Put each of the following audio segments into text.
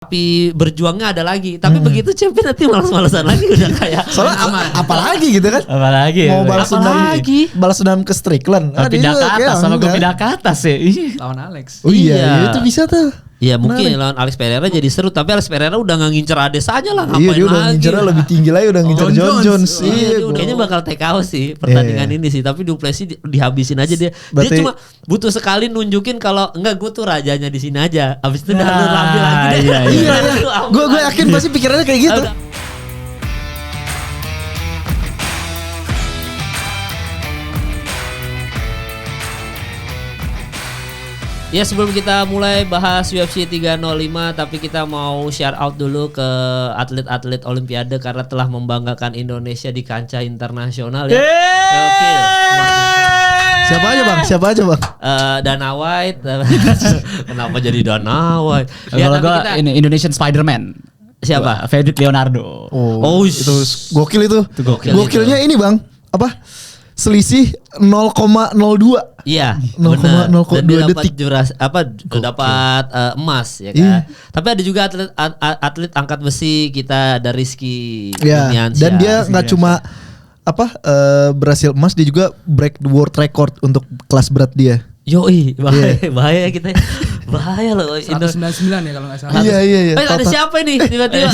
tapi berjuangnya ada lagi. Tapi begitu champion nanti malas-malasan lagi udah kayak. Soalnya apalagi gitu kan? Apalagi Mau balas dendam ke Strickland. Pindah ke atas sama gue pindah ke atas ya. Lawan Alex. Oh iya, itu bisa tuh. Ya mungkin lawan Alex Pereira jadi seru, tapi Alex Pereira udah gak ngincer Ades aja lah, ngapain Iya, dia udah lagi. ngincernya lebih tinggi lagi, udah ngincer John Jones. Iya, kayaknya bakal take out sih pertandingan ini sih, tapi Duplessis dihabisin aja dia. Dia cuma butuh sekali nunjukin kalau enggak gue tuh rajanya di sini aja. Abis itu udah ambil lagi deh. Iya. Gue yakin pasti pikirannya kayak gitu. Ya sebelum kita mulai bahas UFC 305, tapi kita mau share out dulu ke atlet-atlet Olimpiade karena telah membanggakan Indonesia di kancah internasional ya. Oke. Siapa aja bang? Dana White. Kenapa jadi Dana White? Ya, kalau gue ini Indonesian Spider-Man. Siapa? Fedrik Leonardo. Oh itu gokil itu. Gokilnya itu. ini bang, apa? Selisih 0,02. Iya, 0,02 dan dia dapat detik. dapat emas ya kan. Tapi ada juga atlet angkat besi kita, ada Rizky Yuniansyah. Dan dia nggak cuma berhasil emas, dia juga break the world record untuk kelas berat dia. Yoi, bahaya kita. Bahaya loh. 199 ya kalau nggak salah. Iya. Ada siapa nih tiba-tiba?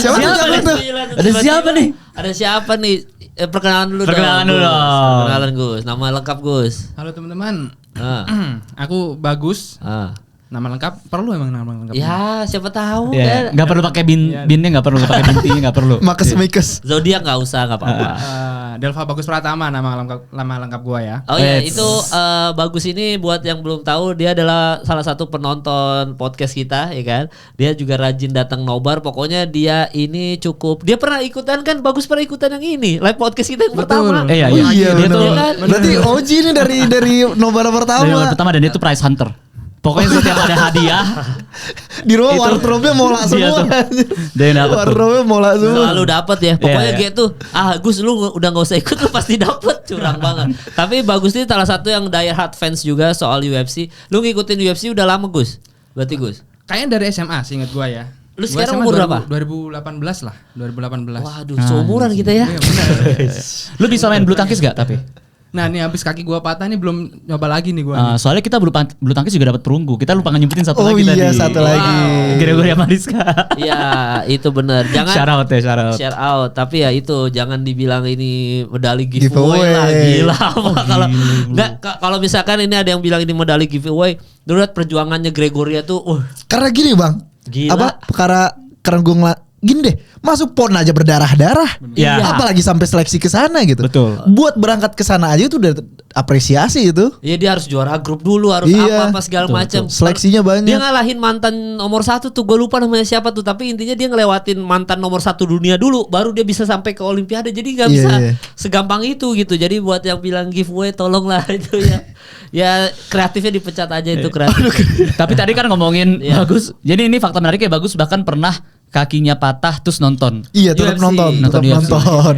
Siapa nih? Ada siapa nih? Perkenalan dulu. Perkenalan Gus. Nama lengkap Gus. Halo teman-teman. Aku Bagus. Nama lengkap perlu emang nama lengkap? Ya siapa tahu ya, kan. Nggak perlu pakai binnya, nggak perlu pakai binti, nggak perlu. Makes. Zodiak nggak usah, nggak apa-apa. Delva Bagus Pratama nama lengkap gua ya. Oh iya, itu Bagus ini buat yang belum tahu, dia adalah salah satu penonton podcast kita ya kan. Dia juga rajin datang nobar. Pokoknya dia ini cukup. Dia pernah ikutan kan, Bagus pernah ikutan yang ini live podcast kita yang pertama. Iya. Dia tuh Berarti OG ini dari nobar pertama. Dari nobar pertama, dan dia tuh prize hunter. Pokoknya setiap ada hadiah di rumah wardrobe-nya mola semua. Wardrobe-nya mola semua. Selalu dapat ya. Pokoknya gitu. Gus lu udah gak usah ikut, lu pasti dapat. Curang banget. Tapi Bagus ini salah satu yang die hard fans juga soal UFC. Lu ngikutin UFC udah lama Gus? Berarti Gus? Kayaknya dari SMA seingat gua ya. Lu sekarang umur berapa? 2018 lah. 2018. Waduh, seumuran kita ya. Iya benar. Lu bisa main bulu tangkis gak tapi? Nah nih habis kaki gua patah nih belum nyoba lagi nih gua. Soalnya kita bulu tangkis juga dapat perunggu. Kita lupa nyempetin satu lagi tadi. Oh iya, satu lagi. Gregoria Mariska. Iya, itu benar. Jangan share out. Tapi ya itu jangan dibilang ini medali giveaway lah. Gila. Kalau misalkan ini ada yang bilang ini medali giveaway, lu lihat perjuangannya Gregoria tuh. Karena gini bang. Gila. Karena gue gini deh, masuk PON aja berdarah-darah. Ya. Apalagi sampai seleksi ke sana gitu. Betul. Buat berangkat ke sana aja itu udah apresiasi itu. Iya, dia harus juara grup dulu, harus apa segala macam. Seleksinya banyak. Dia ngalahin mantan nomor 1 tuh, gue lupa namanya siapa tuh, tapi intinya dia ngelewatin mantan nomor 1 dunia dulu, baru dia bisa sampai ke Olimpiade. Jadi nggak bisa segampang itu gitu. Jadi buat yang bilang giveaway, tolonglah itu ya. Ya kreatifnya dipecat aja itu kreatif. Tapi tadi kan ngomongin Bagus. Jadi ini fakta menariknya, Bagus bahkan pernah kakinya patah terus nonton. Iya, tetap nonton.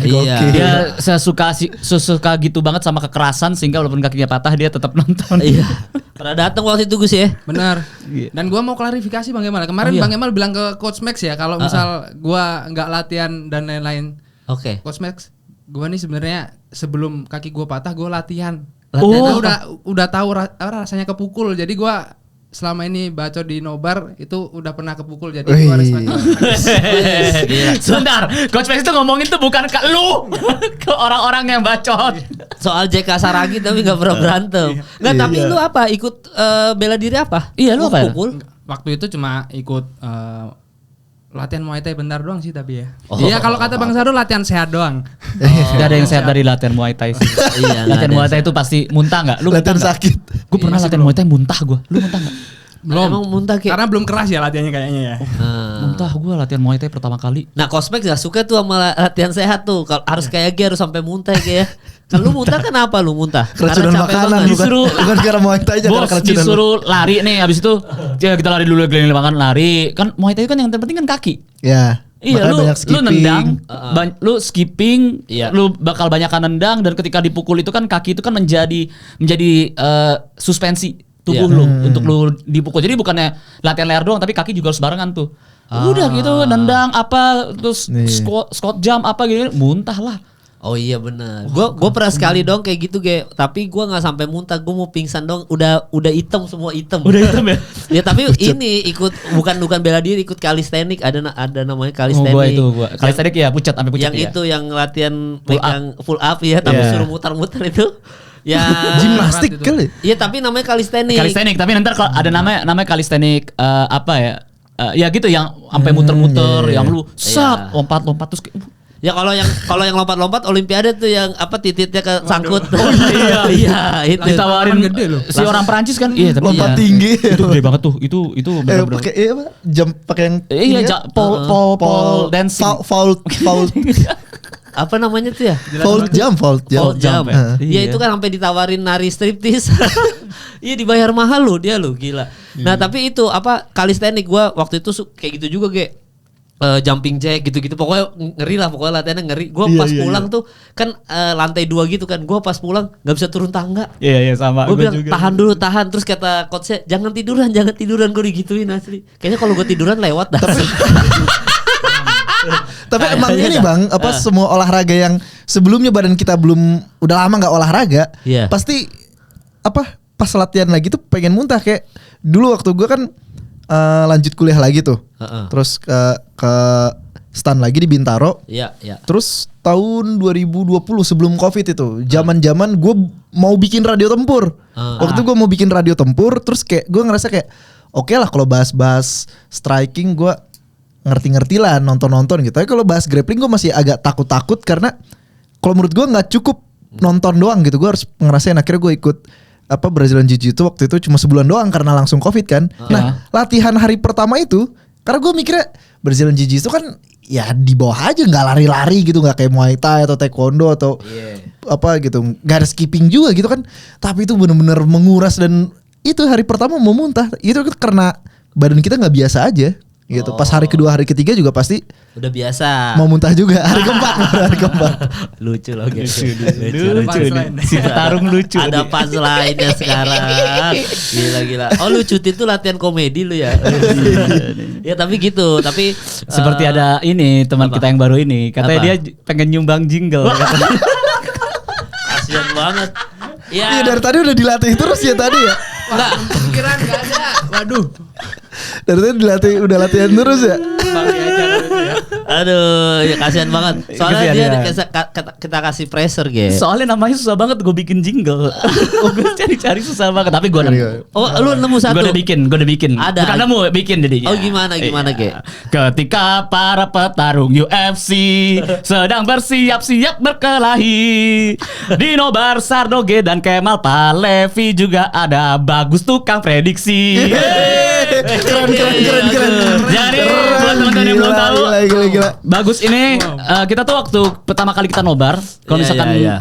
Iya. Dia sesuka gitu banget sama kekerasan sehingga walaupun kakinya patah dia tetap nonton. Iya. Pernah datang waktu itu Gus ya. Benar. Dan gua mau klarifikasi Bang Emal. Kemarin Bang Emal bilang ke Coach Max ya kalau misal gua nggak latihan dan lain-lain. Oke. Coach Max, gua nih sebenarnya sebelum kaki gua patah gua latihan. Udah tahu rasanya kepukul. Jadi gua selama ini bacot di nobar itu udah pernah kepukul, jadi gua harus Sebentar, Coach Max itu ngomongin tuh bukan ke lu, ke orang-orang yang bacot. Soal JK Saragi tapi gak pernah berantem. Nggak, tapi lu apa? Ikut bela diri apa? Iya, lu apa? Pukul? Waktu itu cuma ikut latihan Muay Thai bentar doang sih tapi ya. Iya, kalau kata Bang Sarul latihan sehat doang. Gak ada yang sehat dari latihan Muay Thai sih. Iya, latihan Muay Thai itu pasti muntah nggak? Lu latihan sakit. Gue pernah latihan Muay Thai muntah gue. Lu muntah nggak? Belum. Emang muntah kayak. Karena belum keras ya latihannya kayaknya ya. Muntah gue latihan Muay Thai pertama kali. Nah, Cosmex gak suka tuh sama latihan sehat tuh. Kalau harus kayak G harus sampai muntah kayak. Kalau lu muntah kenapa lu muntah? Keracunan makanan bukan karena Muay Thai aja, karena keracunan. Disuruh lari nih, habis itu kita lari dulu keliling lapangan lari. Kan Muay Thai kan yang terpenting kan kaki. Ya. Iya, lu nendang, lu skipping, Iya. lu bakal banyakan nendang, dan ketika dipukul itu kan kaki itu kan menjadi suspensi tubuh lu untuk lu dipukul. Jadi bukannya latihan leher doang, tapi kaki juga harus barengan tuh. Udah gitu nendang apa terus Nih. squat jump apa gitu muntah lah. Oh iya benar. Gue pernah sekali dong kayak gitu tapi gue nggak sampai muntah, gue mau pingsan dong. Udah hitam semua hitam. Udah hitam ya? Ya tapi ini ikut bukan bela diri, ikut kalistenik, ada namanya Oh, kalistenik. gua kalistenik ya pucat sampai pucat Yang ya. itu yang latihan Full pegang full up ya, tapi Yeah. suruh muter-muter itu. Ya Gimnastik kali. Iya tapi namanya kalistenik. Kalistenik tapi nanti kalau ada namanya kalistenik apa ya? Ya gitu yang sampai muter-muter, iya, iya. yang lu sap lompat-lompat terus kayak, Ya kalau yang lompat-lompat olimpiade tuh yang apa tititnya ke sangkut. iya. Iya itu. ditawarin Lapangan gede loh. si orang Perancis kan iya tapi Lompat iya. tinggi. Itu gede banget tuh. Itu benar-benar. Pakai apa? Jump pakai yang Iya, ini ya? pole dancing. Foul Apa namanya tuh ya? foul jump. Fold jump. ya? Iya Iya. itu kan sampai ditawarin nari striptis. Iya dibayar mahal loh dia loh gila. Nah tapi itu apa kalistenik gua waktu itu kayak gitu juga jumping jack gitu-gitu pokoknya ngeri lah pokoknya latihannya ngeri. Gua Iya, pas iya, pulang tuh kan lantai 2 gitu kan. Gua pas pulang nggak bisa turun tangga. Iya sama. Gue Gua bilang juga. tahan terus kata coachnya jangan tiduran gue digituin asli. Kayaknya kalau gue tiduran lewat dah. Tapi emang Kayaknya ini dah. Bang, apa semua olahraga yang sebelumnya badan kita belum udah lama nggak olahraga, Iya. pasti apa pas latihan lagi tuh pengen muntah kayak dulu waktu gua kan lanjut kuliah lagi tuh. Heeh. Terus ke stan lagi di Bintaro. Iya. Terus tahun 2020 sebelum Covid itu, zaman-zaman gue mau bikin radio tempur. Waktu gue mau bikin radio tempur, terus kayak gue ngerasa kayak oke lah kalau bahas striking gue ngerti-ngerti lah, nonton-nonton gitu. Tapi kalau bahas grappling gue masih agak takut-takut karena kalau menurut gue nggak cukup nonton doang gitu. Gue harus ngerasain. Akhirnya gue ikut Brazilian Jiu-Jitsu waktu itu cuma sebulan doang karena langsung Covid kan. Nah latihan hari pertama itu karena gue mikirnya Brazilian Jiu-Jitsu kan ya di bawah aja, nggak lari-lari gitu, nggak kayak Muay Thai atau Taekwondo atau apa gitu, nggak ada skipping juga gitu kan. Tapi itu bener-bener menguras dan itu hari pertama mau muntah. Itu karena badan kita nggak biasa aja gitu. Pas hari kedua, hari ketiga juga pasti Udah biasa. mau muntah juga. Hari keempat, hari keempat. Lucu loh gitu. Lucu nih. Si petarung lucu. Ada pas lainnya sekarang. Gila. Oh lu cuti tuh latihan komedi lu ya. Ya tapi gitu. Tapi Seperti ada ini teman apa? kita yang baru ini katanya Apa? dia pengen nyumbang jingle katanya. kasian banget. Ya. Iya dari tadi udah dilatih terus ya tadi ya. Enggak. Pikiran gak ada. Waduh. Dari tadi dilatih, udah latihan terus ya. Aduh, ya kasihan banget. Soalnya Kasihan, dia ya. kita kasih pressure, Ge. Soalnya namanya susah banget gue bikin jingle. Gue cari-cari susah banget tapi gue nemu. Oh, lu nemu satu. Gue udah bikin. Ada. Bukan nemu, bikin jadinya. Oh, gimana, Ge? Ketika para petarung UFC sedang bersiap-siap berkelahi, di nobar Sardoge dan Kemal Palevi juga ada Bagus tukang prediksi. Keren. Jadi buat teman-teman yang belum tahu, Gila. Bagus ini kita tuh waktu pertama kali kita nobar, kalau Iya, misalkan iya.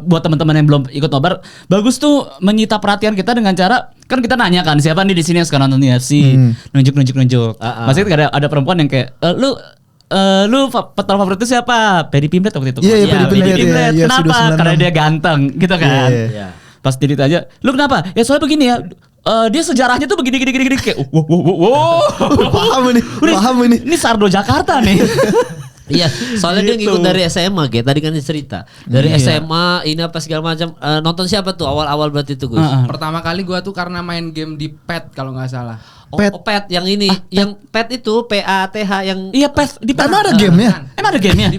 buat teman-teman yang belum ikut nobar, Bagus tuh menyita perhatian kita dengan cara kan kita nanya kan siapa nih di sini yang suka nonton UFC, nunjuk. Maksudnya ada perempuan yang kayak lu petarung favorit itu siapa? Paddy Pimblett waktu itu. Iya, Paddy Paddy Pimblett, Pimblett. iya, Kenapa? sudah 96. Karena dia ganteng, gitu kan. Iya. Pas ditanya, lu kenapa? Ya soalnya begini ya. Dia sejarahnya tuh begini kayak wow. Paham ini. Ini Sardo Jakarta nih. Iya, soalnya dia ngikut dari SMA, Ge. Tadi kan dia cerita. Dari Iya. SMA ini apa segala macam. Nonton siapa tuh awal-awal berarti tuh, Gus? Pertama kali gua tuh karena main game di pet kalau nggak salah. Pet yang ini, yang pet itu PATH yang Iya, PES di Emang ada gamenya? Emang ada gamenya?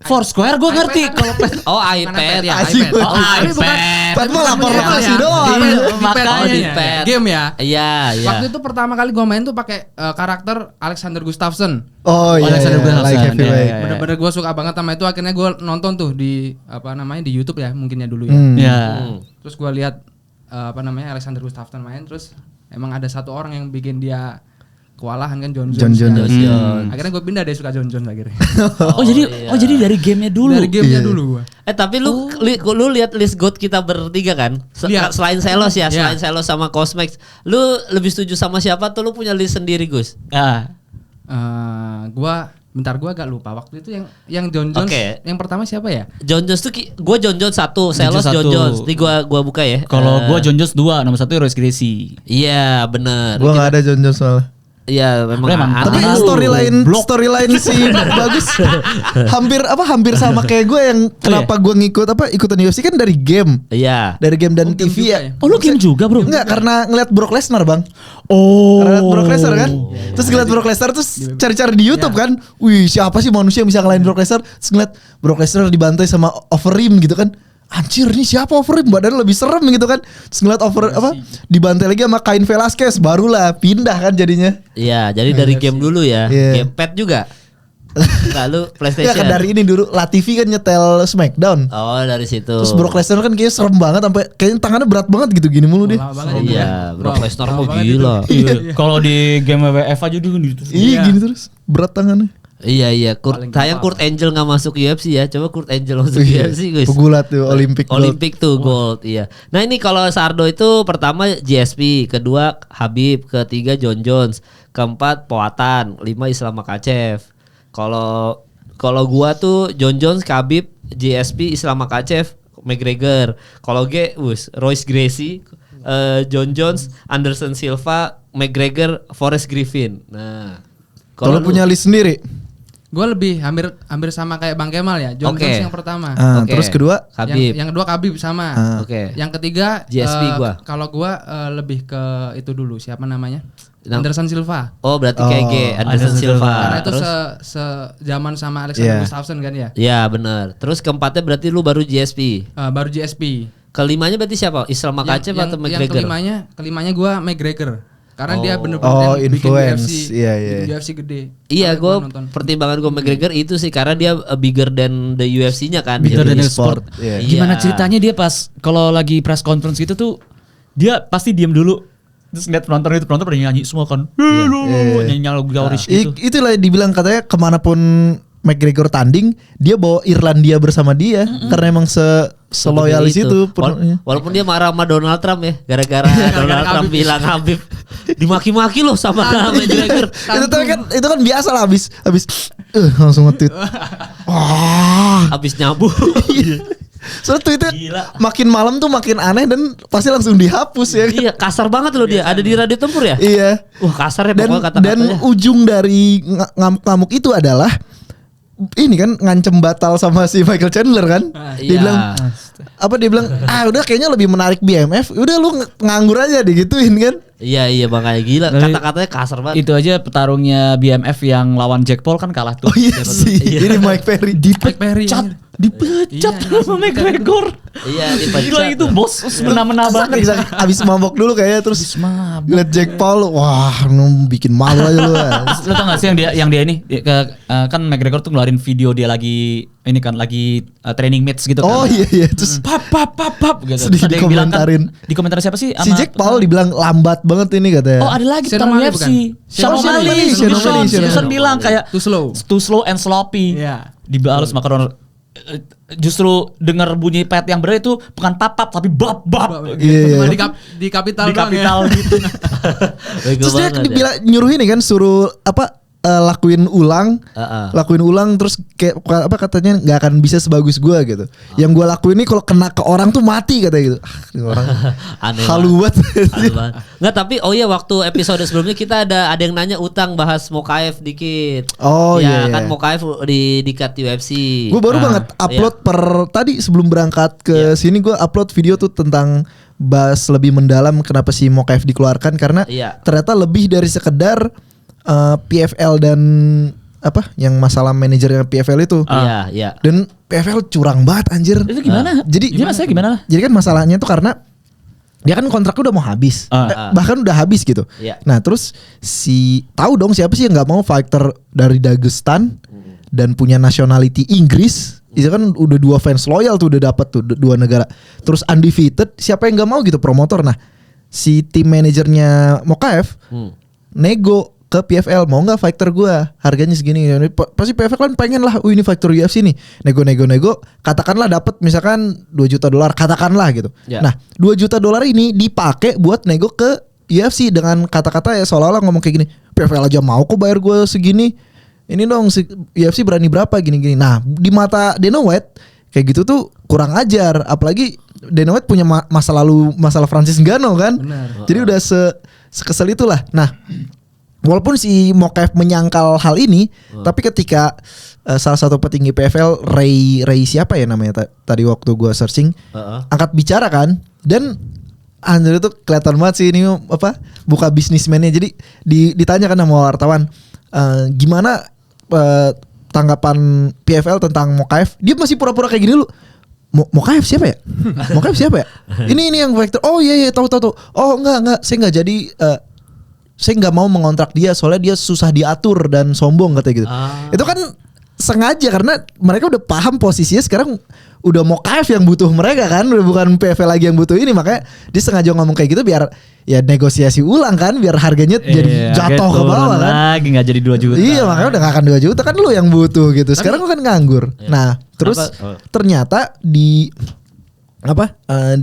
Foursquare gue ngerti kalau PES. Oh, Mana iPad. pet ya, Asik. iPad. Oh, Tapi bukan- iPad. Pet mah lapor Iya, lokasi iya. doang. Di pet, Makanya. oh, di Pet. pet. Game ya. Iya. Waktu itu pertama kali gua main tuh pakai karakter Alexander Gustafsson. Oh iya, Alexander Gustafsson. like heavy Iya, weight. iya. Bener-bener gue suka banget sama itu. Akhirnya gue nonton tuh di di YouTube ya mungkinnya dulu ya. Ya. Terus gue lihat Alexander Gustafsson main, terus emang ada satu orang yang bikin dia kewalahan kan, John Jones. John kan. Jones. Akhirnya gue pindah deh suka John Jones akhirnya. Jadi dari gamenya dulu. Dari gamenya Iya. dulu gue. Tapi lu lihat list GOAT kita bertiga kan? Lihat. Selain Selos ya, Iya. selain Selos sama Cosmex, lu lebih setuju sama siapa tuh? Lu punya list sendiri, Gus? Gue agak lupa waktu itu yang John Jones. Oke. Yang pertama siapa ya? John Jones tuh gue John Jones 1, Selos Jones John satu. Jones. Ini gua buka ya. Kalau gue John Jones 2, nomor 1 Royce Gracie. Iya, bener. Gua nggak ada John Jones soalnya. Iya memang Tapi aneh. storyline si Bagus hampir sama kayak gue yang kenapa gue ikutan UFC kan dari game. Iya. Dari game dan game TV juga ya. Oh lu game juga bro? Enggak, karena ngeliat Brock Lesnar bang. Oh. Karena ngeliat Brock Lesnar kan. Terus ngeliat Brock Lesnar terus cari-cari di YouTube kan. Wih siapa sih manusia yang bisa ngalahin Brock Lesnar. Terus ngeliat Brock Lesnar dibantai sama Overeem gitu kan. Anjir nih siapa Overeem, badannya lebih serem gitu kan. Terus ngeliat dibantai lagi sama Cain Velasquez, barulah pindah kan jadinya. Iya, jadi dari game dulu ya. Iya. Gamepad juga. Lalu Ya PlayStation. kan dari ini dulu Latifi kan nyetel Smackdown. Oh, dari situ. Terus Brock Lesnar kan kayaknya serem banget sampai kayaknya tangannya berat banget gitu gini mulu dia. Lama banget itu. Iya, Brock Wow, Lesnar lama mau banget gila. Iya. Kalau di game WWF aja dia gitu. Iya gini terus berat tangannya. Iya, Paling sayang gampang. Kurt Angle nggak masuk UFC ya. Coba Kurt Angle masuk Iya, UFC guys. pegulat tuh Olympic gold. Olympic tuh gold, iya. Nah ini kalau Sardo itu pertama GSP, kedua Habib, ketiga John Jones, keempat Poatan, 5 Islam Makhachev. Kalau gua tuh John Jones, Khabib, GSP, Islam Makhachev, McGregor. Kalau Royce Gracie, John Jones, Anderson Silva, McGregor, Forrest Griffin. Nah, Kalau lu- punya list sendiri. Gue lebih hampir sama kayak Bang Kemal ya. John Oke. Jones yang pertama. Oke. Terus kedua Khabib. Yang kedua Khabib sama. Oke. Yang ketiga GSP gua. Kalau gua lebih ke itu dulu siapa namanya? Yang- Anderson Silva. Oh berarti KG Anderson Silva. Karena itu Terus sejaman sama Alexander Iya. Gustafsson kan ya. ya benar. Terus keempatnya berarti lu baru GSP. Baru GSP. Kelimanya berarti siapa? Islam Makhachev atau yang McGregor? kelimanya gua McGregor. Karena dia bener-bener Oh, yang bikin influence. UFC, Iya, bikin iya. UFC gede. Iya, Makanya gue gua nonton. pertimbangan gue McGregor itu sih karena dia bigger than the UFC-nya kan. Bigger Jadi than the sport. Iya. Gimana ceritanya dia pas kalau lagi press conference gitu tuh dia pasti diem dulu. Terus ngeliat penonton pada nyanyi semua kan. Iya. Nyanyi lagu Gaulish gitu. Itulah dibilang katanya kemanapun McGregor tanding dia bawa Irlandia bersama dia karena emang seloyalis itu. Walaupun dia marah sama Donald Trump ya, gara-gara Donald Trump bilang Habib dimaki-maki loh sama McGregor. itu kan biasa lah habis langsung nge-tweet. Wah. Habis nyabu. Soalnya tweetnya Gila. makin malam tuh makin aneh dan pasti langsung dihapus ya. Iya, kasar banget loh dia. Ada di Radio Tempur ya? Iya. Wah, kasar ya Dan pokoknya kata-katanya. ujung dari ngamuk-ngamuk itu adalah ini kan ngancem batal sama si Michael Chandler kan. Dia Iya. bilang dia bilang udah kayaknya lebih menarik BMF. Udah lu nganggur aja digituin kan. Iya makanya gila. Tapi- Kata-katanya kasar banget. Itu aja petarungnya BMF yang lawan Jack Paul kan kalah tuh. Oh iya sih. Ini Mike Perry Mike Perry. Dipecat Iya, sama McGregor. Iya, dipecat. Gila itu bos semena-mena banget. Abis mabok dulu kayaknya terus mabok. liat Jack Paul, wah lu bikin malu aja lu. Lo tau gak sih yang dia ini kan McGregor tuh ngeluarin video dia lagi ini kan lagi training match gitu kan. Oh iya terus Pap gitu. Sedih Terus ada yang bilang kan, dikomentarin. di komentar siapa sih? si Jack Paul dibilang lambat banget ini katanya. Oh ada lagi Sean tentang O'Malley UFC. bukan? Sean Sean O'Malley. O'Malley, Sean O'Malley, Sean Sean bilang kayak Too slow. and sloppy. Iya. Dibalas sama Conor. Justru dengar bunyi pet yang berat itu bukan papap tapi bab Iya, gitu. Cuma iya. di kapital Di doang kapital ya. gitu. Bego Terus dia banget ya. dibilang nyuruh ini kan suruh lakuin ulang, lakuin ulang terus kayak katanya nggak akan bisa sebagus gua gitu. Yang gua lakuin ini kalau kena ke orang tuh mati katanya gitu. Ini orang Aneh halu banget. Aneh banget. Nggak, tapi waktu episode sebelumnya kita ada yang nanya utang bahas Mokaev dikit. Oh, iya. Kan Mokaev di cut UFC. Gue baru banget upload tadi sebelum berangkat ke sini gue upload video tuh tentang bahas lebih mendalam kenapa si Mokaev dikeluarkan karena Iya. ternyata lebih dari sekedar PFL dan yang masalah manajernya PFL itu. Iya. Dan PFL curang banget anjir. Itu gimana? Jadi maksudnya gimana lah? Jadi kan masalahnya tuh karena dia kan kontraknya udah mau habis, bahkan udah habis gitu. Iya. Nah terus tahu dong siapa sih yang nggak mau fighter dari Dagestan dan punya nationality Inggris? Itu kan udah 2 fans loyal tuh udah dapat tuh 2 negara. Terus undefeated, siapa yang nggak mau gitu promotor? Nah si tim manajernya Mokaev nego ke PFL, mau nggak fighter gua harganya segini. Pasti PFL kan pengen lah, ini fighter UFC nih. Nego, katakanlah dapat misalkan $2 juta, katakanlah gitu. Ya. Nah $2 juta ini dipakai buat nego ke UFC dengan kata-kata ya seolah-olah ngomong kayak gini, PFL aja mau kok bayar gua segini. Ini dong UFC berani berapa gini-gini. Nah di mata Dana White kayak gitu tuh kurang ajar. Apalagi Dana White punya masalah Francis Ngannou kan. Benar. Jadi udah sekesel itulah. Nah walaupun si Mokaev menyangkal hal ini, tapi ketika salah satu petinggi PFL Ray siapa ya namanya tadi waktu gue searching, angkat bicara kan, dan anjir itu kelihatan banget sih ini apa buka bisnismennya. Jadi ditanya kan sama wartawan, gimana tanggapan PFL tentang Mokaev? Dia masih pura-pura kayak gini dulu. Mokaev siapa ya? Mokaev siapa ya? Ini yang factor. Oh iya tahu. Oh enggak, saya enggak jadi saya enggak mau mengontrak dia soalnya dia susah diatur dan sombong katanya gitu. Itu kan sengaja karena mereka udah paham posisinya sekarang udah Mokaev yang butuh mereka kan, udah bukan PFL lagi yang butuh ini, makanya dia sengaja ngomong kayak gitu biar ya negosiasi ulang kan, biar harganya jadi jatuh ke bawah kan. Lagi nggak jadi 2 juta. Iya makanya udah gak akan 2 juta kan, lu yang butuh gitu. Sekarang lu kan nganggur. Nah terus ternyata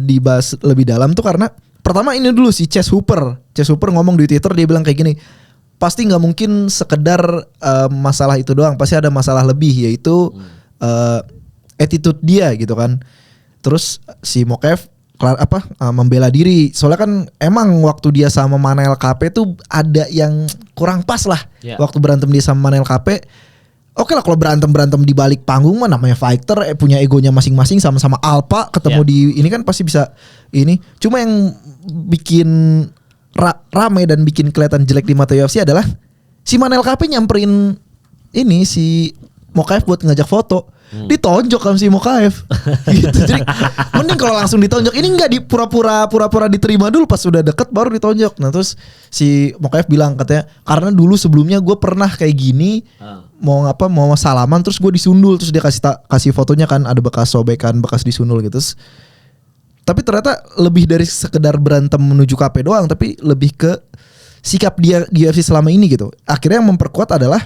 dibahas lebih dalam tuh karena pertama ini dulu si Chase Hooper ngomong di Twitter, dia bilang kayak gini, pasti nggak mungkin sekedar masalah itu doang, pasti ada masalah lebih, yaitu attitude dia gitu kan. Terus si Mokaev membela diri, soalnya kan emang waktu dia sama Manel KP tuh ada yang kurang pas lah. Waktu berantem dia sama Manel KP, oke lah kalau berantem di balik panggung mah namanya fighter, punya egonya masing-masing, sama-sama alpha, ketemu di ini kan pasti bisa ini. Cuma yang bikin rame dan bikin kelihatan jelek di mata UFC adalah si Manel KP nyamperin ini si Mokaev buat ngajak foto, ditonjok sama si Mokaev gitu. Jadi mending kalau langsung ditonjok, ini enggak pura-pura diterima dulu, pas sudah deket baru ditonjok. Nah terus si Mokaev bilang katanya karena dulu sebelumnya gue pernah kayak gini, mau salaman terus gue disundul, terus dia kasih fotonya kan ada bekas sobekan, bekas disundul gitu. Terus, tapi ternyata lebih dari sekedar berantem menuju KP doang, tapi lebih ke sikap dia di UFC selama ini gitu. Akhirnya yang memperkuat adalah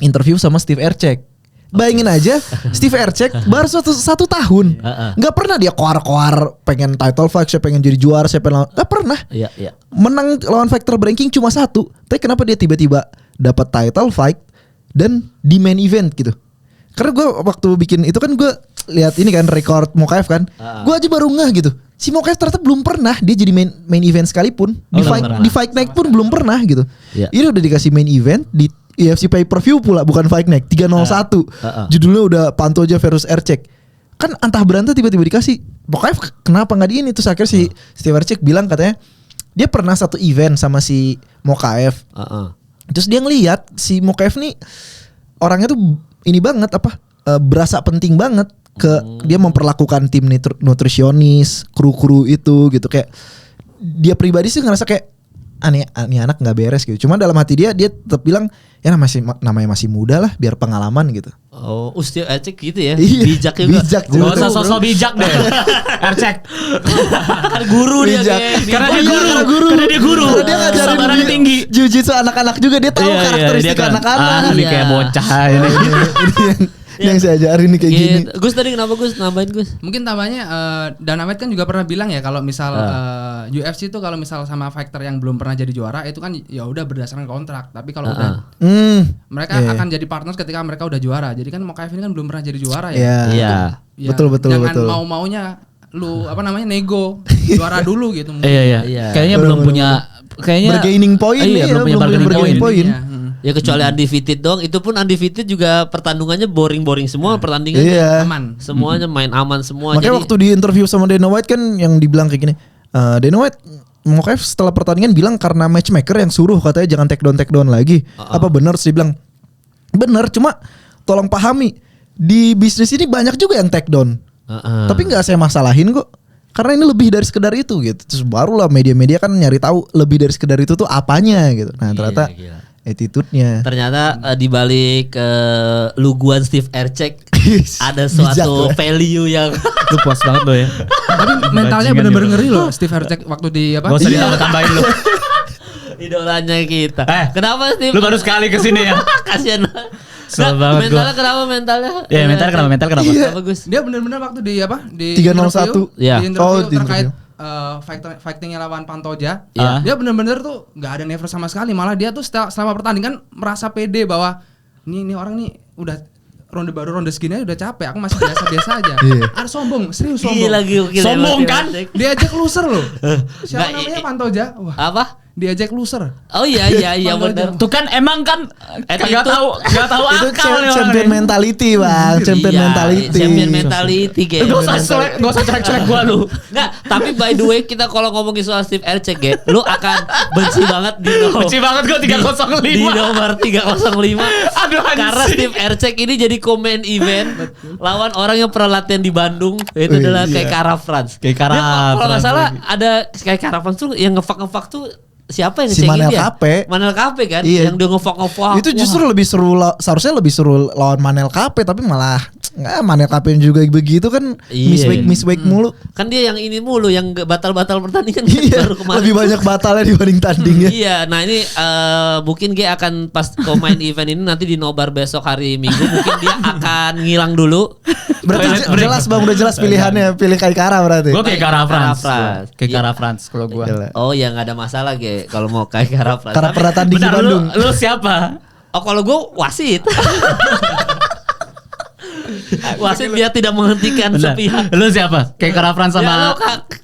interview sama Steve Erceg. Bayangin aja, Steve Erceg baru satu tahun, nggak pernah dia koar-koar pengen title fight, saya pengen jadi juara, saya pengen nggak pernah. Menang lawan fighter ranking cuma 1, tapi kenapa dia tiba-tiba dapat title fight dan di main event gitu? Karena gue waktu bikin itu kan gue lihat ini kan record Mokaev kan, gue aja baru ngeh gitu. Si Mokaev ternyata belum pernah dia jadi main event sekalipun, di fight night pun belum pernah gitu. Ini udah dikasih main event di UFC pay-per-view pula, bukan Fight Night 301. Judulnya udah Pantoja versus Erceg. Kan antah berantah tiba-tiba dikasih. Mokaev kenapa nggak di ini? Terus akhirnya si Steve Erceg bilang katanya dia pernah satu event sama si Mokaev. Terus dia ngelihat si Mokaev nih orangnya tuh ini banget berasa penting banget ke dia memperlakukan tim nutrisionis, kru-kru itu gitu, kayak dia pribadi sih ngerasa kayak aneh anak nggak beres gitu. Cuma dalam hati dia tetap bilang ya namanya masih muda lah, biar pengalaman gitu. Oh, Steve Erceg gitu ya. Bijak juga. Gak usah sosok bijak deh. Erceg. Kan guru dia Karena dia guru. Karena dia ngajarin tinggi. Jiu-jitsu anak-anak juga, dia tahu karakteristik anak-anak. Ini kayak bocah ini. Yang saya ajarin nih kayak gini. Gus tadi kenapa Gus nambahin Gus? Mungkin tambahnya Dana White kan juga pernah bilang ya kalau misal UFC itu kalau misal sama fighter yang belum pernah jadi juara itu kan ya udah berdasarkan kontrak. Tapi kalau udah mereka akan jadi partners ketika mereka udah juara. Jadi kan Mokaev ini kan belum pernah jadi juara ya. Iya. Betul. Jangan mau-maunya lu nego juara dulu gitu. Iya. Kayaknya belum punya bargaining point. Belum punya bargaining point. Ya kecuali undefeated doang, itu pun undefeated juga pertandingannya boring semua pertandingannya. Aman. Semuanya main aman semua. Makanya waktu di interview sama Dana White kan yang dibilang kayak gini, Dana White Mokaev setelah pertandingan bilang karena matchmaker yang suruh katanya jangan take down lagi. Apa benar? Terus dia bilang benar, cuma tolong pahami di bisnis ini banyak juga yang take down. Tapi nggak saya masalahin kok. Karena ini lebih dari sekedar itu gitu. Terus barulah media-media kan nyari tahu lebih dari sekedar itu tuh apanya gitu. Nah ternyata attitude-nya. Ternyata di balik luguan Steve Erceg ada suatu value yang lu puas banget lo ya. Tapi mentalnya bener-bener ngeri loh Steve Erceg waktu di apa? Gak usah ditambah-tambahin lo. Idolanya kita. Kenapa Steve? Lu baru sekali kesini ya. Kasian. Mentalnya kenapa mentalnya? Ya mental kenapa? Iya. Bagus. Dia bener-bener waktu di apa? Di 301. Di interview di terkait interview. fightingnya lawan Pantoja. Iya. Dia bener-bener tuh nggak ada nervous sama sekali. Malah dia tuh selama pertandingan merasa pede bahwa ini orang nih udah ronde segini udah capek. Aku masih biasa aja. Ada sombong, serius sombong. Gila, sombong kan? Dia aja loser loh. Siapa namanya Pantoja? Apa? diajak loser. Oh iya benar. Tuh kan emang kan Itu- nggak tahu Itu akal nih orang champion nih. mentality bang, champion Iya, mentality. Champion mentality kayak. Gak usah colek gua lu. Nggak, tapi by the way kita kalau ngomongin soal Steve Erceg ya, lu akan benci banget Benci banget gua 305. di nomor 305. Aduh, anjing. Karena Steve Erceg ini jadi komen event lawan orang yang pernah latihan di Bandung, itu adalah kayak Kara France. Kayak Kara Kalau nggak France salah lagi. ada kayak Kara France tuh yang ngefak tuh siapa yang Si ngecengin Manel dia? Kape. Manel Kape kan, Iya. yang dia ngefak. Itu justru lebih seru, seharusnya lebih seru lawan Manel Kape, tapi malah nggak, Manel Kape juga begitu kan, Iya. miss wake mulu. Kan dia yang ini mulu, yang batal-batal pertandingan Iya, baru kemarin. lebih banyak batalnya dibanding tandingnya. Iya, nah ini mungkin dia akan pas main event ini nanti di nobar besok hari Minggu mungkin dia akan ngilang dulu. Berarti jelas bang, udah jelas pilihannya, pilih Kaikara berarti. Gua kayak Kara France. France. Kayak Kara France kalau gua. Gila. Oh ya nggak ada masalah ge kalau mau kayak Kara France. Karena Tapi- pernah tanding di Bentar, Bandung. lu siapa? Oh kalau gue wasit. Wasit dia tidak menghentikan Bentar. sepihak. Lu siapa? Kayak Kara France Ya, sama lu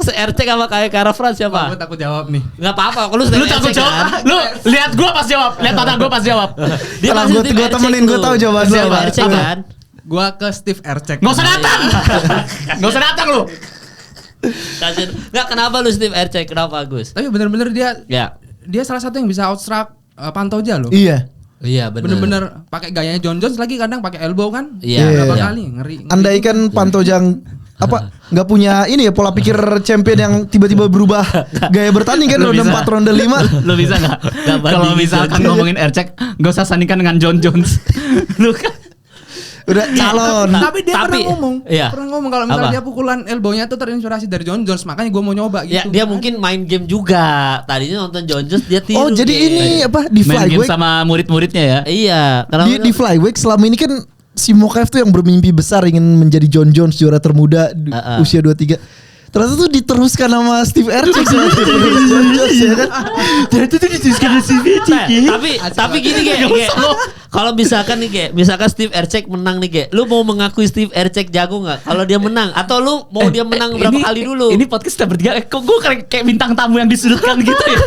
RC sama kayak Kara France Aku siapa? takut jawab nih. Nggak apa-apa, lu Lu takut jawab? Lu lihat gua pas jawab, lihat mata gua pas jawab. Dia Tenang, pasti gua- tim gua RC temenin, gua tuh. tahu jawaban Tim lu apa. RC Apa? kan. Gua ke Steve Erceg. Nggak usah datang. Nggak usah datang lu. Nggak, kenapa lu Steve RC? Kenapa Gus? Tapi bener-bener Ya. dia salah satu yang bisa outstruck Pantoja loh. Iya. Iya benar. Bener-bener pakai gayanya John Jones lagi kadang pakai elbow kan. Iya. Berapa Iya. kali ngeri. Andaikan Pantojang apa nggak punya ini ya pola pikir champion yang tiba-tiba berubah gaya bertanding kan, Lu ronde bisa. 4 ronde 5. Lu bisa nggak? Kalau bandingin misalkan John ngomongin Erceg, gak usah sandingkan dengan John Jones. Lu kan Udah calon. Tapi dia pernah ngomong, iya. kalau misalnya Apa? dia pukulan elbownya tuh terinspirasi dari John Jones, makanya gue mau nyoba Ya, gitu. dia mungkin main game juga. Tadinya nonton John Jones dia tiru. Oh jadi Ge. ini apa di main game flyweight, sama murid-muridnya ya. Iya, di flyweight selama ini kan si Mokaev tuh yang bermimpi besar ingin menjadi John Jones, juara termuda usia 23. Ternyata tuh diteruskan sama Steve Erceg sebagai penerus John Jones ya kan. Ternyata tuh diteruskan sama Steve Nah, tapi gini Ge, kalau misalkan nih Ge, misalkan Steve Erceg menang nih Ge, lu mau mengakui Steve Erceg jago nggak? Kalau dia menang, atau lu mau dia menang berapa kali dulu? Ini podcast kita bertiga. Kok gue kayak bintang tamu yang disudutkan gitu ya?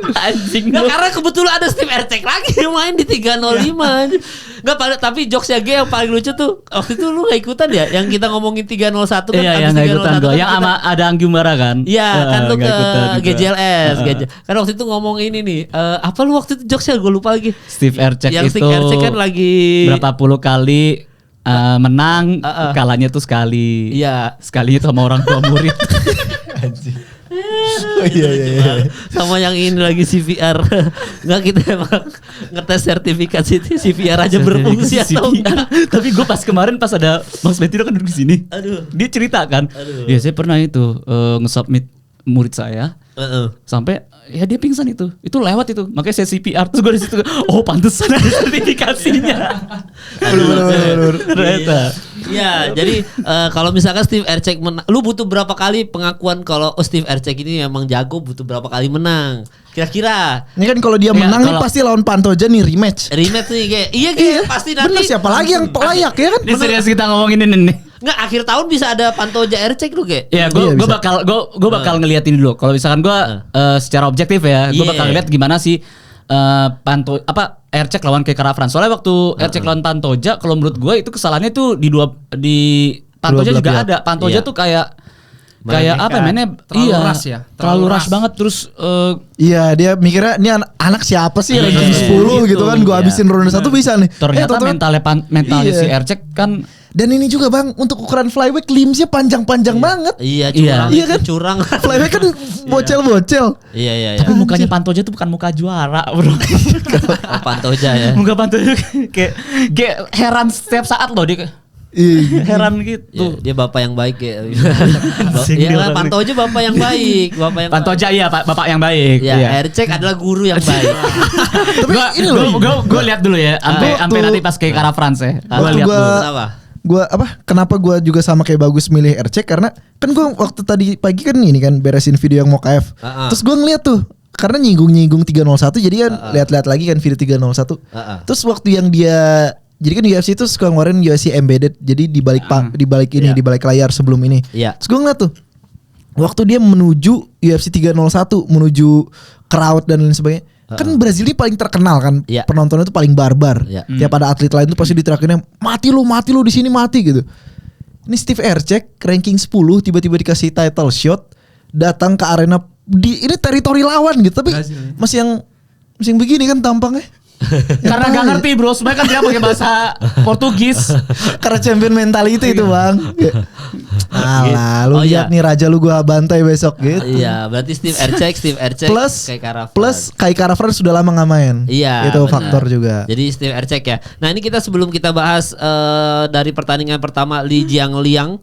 Anjing Nggak, lu. karena kebetulan ada Steve Erceg lagi yang main di 305. Nggak, tapi jokesnya Ge yang paling lucu tuh waktu itu lu nggak ikutan ya? Yang kita ngomongin 301 kan? Iya, abis yang nggak ikutan 301 gue. kan Yang kita- sama ada Anggi Umbara kan? Iya kan lu nggak ke ikutan gua. GJLS Kan waktu itu ngomong ini nih apa lu waktu itu jokesnya gue lupa lagi. Steve Erceg Yang itu Steve Erceg kan lagi berapa puluh kali menang, kalahnya tuh sekali. Iya. Sekali itu sama orang tua murid. Oh iya. Sama yang ini lagi CVR. Nggak, kita emang ngetes sertifikat CVR aja berfungsi atau enggak. Tapi gue pas kemarin pas ada Bang Smetino kan duduk di sini. Aduh. Dia cerita kan. Ya saya pernah itu nge-submit murid saya. Sampai ya dia pingsan itu lewat itu, makanya saya CPR terus gue di situ, oh pantesan ada sertifikasinya. Ternyata. Ya, jadi kalau misalkan Steve Erceg lu butuh berapa kali pengakuan kalau Steve Erceg ini emang jago, butuh berapa kali menang? Kira-kira. Ini kan kalau dia Iya, menang nih kalau- pasti lawan Pantoja nih rematch. Rematch nih kayak. Iya pasti nanti. Bener, siapa lagi yang layak ya kan? Ini serius kita ngomongin ini nih. Nggak, akhir tahun bisa ada Pantoja Erceg lu kayak. Ya, gue Iya, bisa. bakal ngeliat ini dulu. Kalau misalkan gue secara objektif ya, gue Iya. bakal ngeliat gimana sih Erceg lawan Kekara France. Soalnya waktu Erceg lawan Pantoja, kalau menurut gue itu kesalahannya tuh di Pantoja Dua juga belah ada. Pantoja Iya. tuh kayak apa mainnya terlalu rush ya, terlalu terlalu rush rush. banget terus Iya, dia mikirnya ini anak siapa sih Iya, ranking 10 gitu kan, gua iya. habisin ronde 1 bisa nih. ternyata total- mentalnya Iya. si Erceg kan. Dan ini juga Bang, untuk ukuran flyweight limbsnya panjang-panjang banget. Iya, Iya. curang. Iya kan? Curang. Flyweight kan bocel-bocel. Iya. Tapi mukanya Pantoja tuh bukan muka juara, bro. Oh, Pantoja ya. Muka Pantoja kayak heran setiap saat loh dia. Iya. Heran gitu. Iya, dia bapak yang baik ya. Anjing Iya dia lah, orang Pantoja bapak yang baik, bapak yang Pantoja iya Pak, bapak yang baik. Ya, Iya. Erceg adalah guru yang baik. Tapi ini loh. Gue lihat dulu ya, sampai Waktu- nanti pas ke Kara France ya. Gue Waktu lihat gua- dulu. Kenapa? Kenapa gua juga sama kayak Bagus milih Erceg, karena kan gua waktu tadi pagi kan ini kan beresin video yang Mokaev. Terus gua ngeliat tuh karena nyinggung-nyinggung 301, jadi kan lihat-lihat lagi kan video 301. Terus waktu yang dia, jadi kan UFC itu suka ngeluarin UFC embedded, jadi di balik di balik ini, di balik layar sebelum ini. Iya. Terus gue ngeliat tuh waktu dia menuju UFC 301 menuju crowd dan lain sebagainya. Kan Brazil ini paling terkenal kan, penontonnya itu paling barbar. Tiap ada atlet lain tuh pasti diterakinnya mati lu di sini mati gitu. Ini Steve Erceg ranking 10 tiba-tiba dikasih title shot, datang ke arena ini teritori lawan gitu, tapi masih yang begini kan tampangnya. Karena gak ngerti bro, sebenarnya kan dia pakai bahasa Portugis. Karena champion mentality itu bang. Alah, lu lihat nih raja lu gua bantai besok gitu. Iya, berarti Steve Erceg plus Kai Kara-France sudah lama nggak main. Iya, itu faktor juga. Jadi Steve Erceg ya. Nah ini sebelum kita bahas dari pertandingan pertama Li Jingliang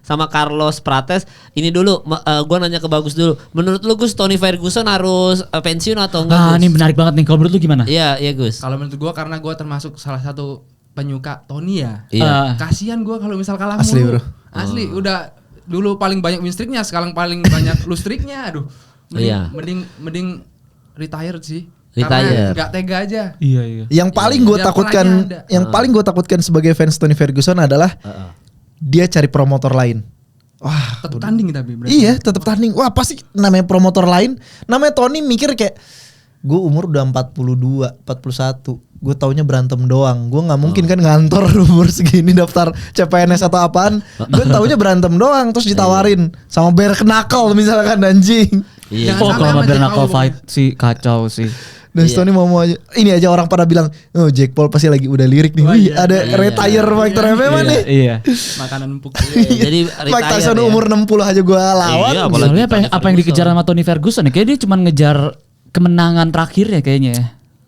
sama Carlos Prates. Ini dulu, gua nanya ke Bagus dulu. Menurut lu Gus, Tony Ferguson harus pensiun atau enggak? Nah, ini menarik banget nih. Kalau menurut lu gimana? Iya Gus. Kalau menurut gue karena gue termasuk salah satu penyuka Tony ya. Iya. Kasihan gue kalau misal kalah Asli, mulu. bro. Asli udah dulu paling banyak win streaknya, sekarang paling banyak lose streaknya. Aduh. Mending retired sih. Karena nggak tega aja. Iya. Yang paling gue takutkan sebagai fans Tony Ferguson adalah dia cari promotor lain. Wah, tetap tanding tapi berarti. Iya, tetap tanding. Wah, pasti namanya promotor lain, namanya Tony mikir kayak gue umur udah 42, 41. Gue taunya berantem doang. Gue nggak mungkin kan ngantor umur segini daftar CPNS atau apaan. Gue taunya berantem doang terus ditawarin sama bare knuckle misalkan anjing. Iya. Kalau bare knuckle fight sih kacau sih. Dan Tony mau aja. Ini aja orang pada bilang, "Oh, Jake Paul pasti lagi udah lirik nih." Wih, ada retire Mike MMA nih. Iya. Makanan empuk. Jadi Mike Tyson umur 60 aja gue lawan. Iya, Soalnya apa yang dikejar sama Tony Ferguson ya? Kayaknya dia cuma ngejar kemenangan terakhirnya kayaknya ya.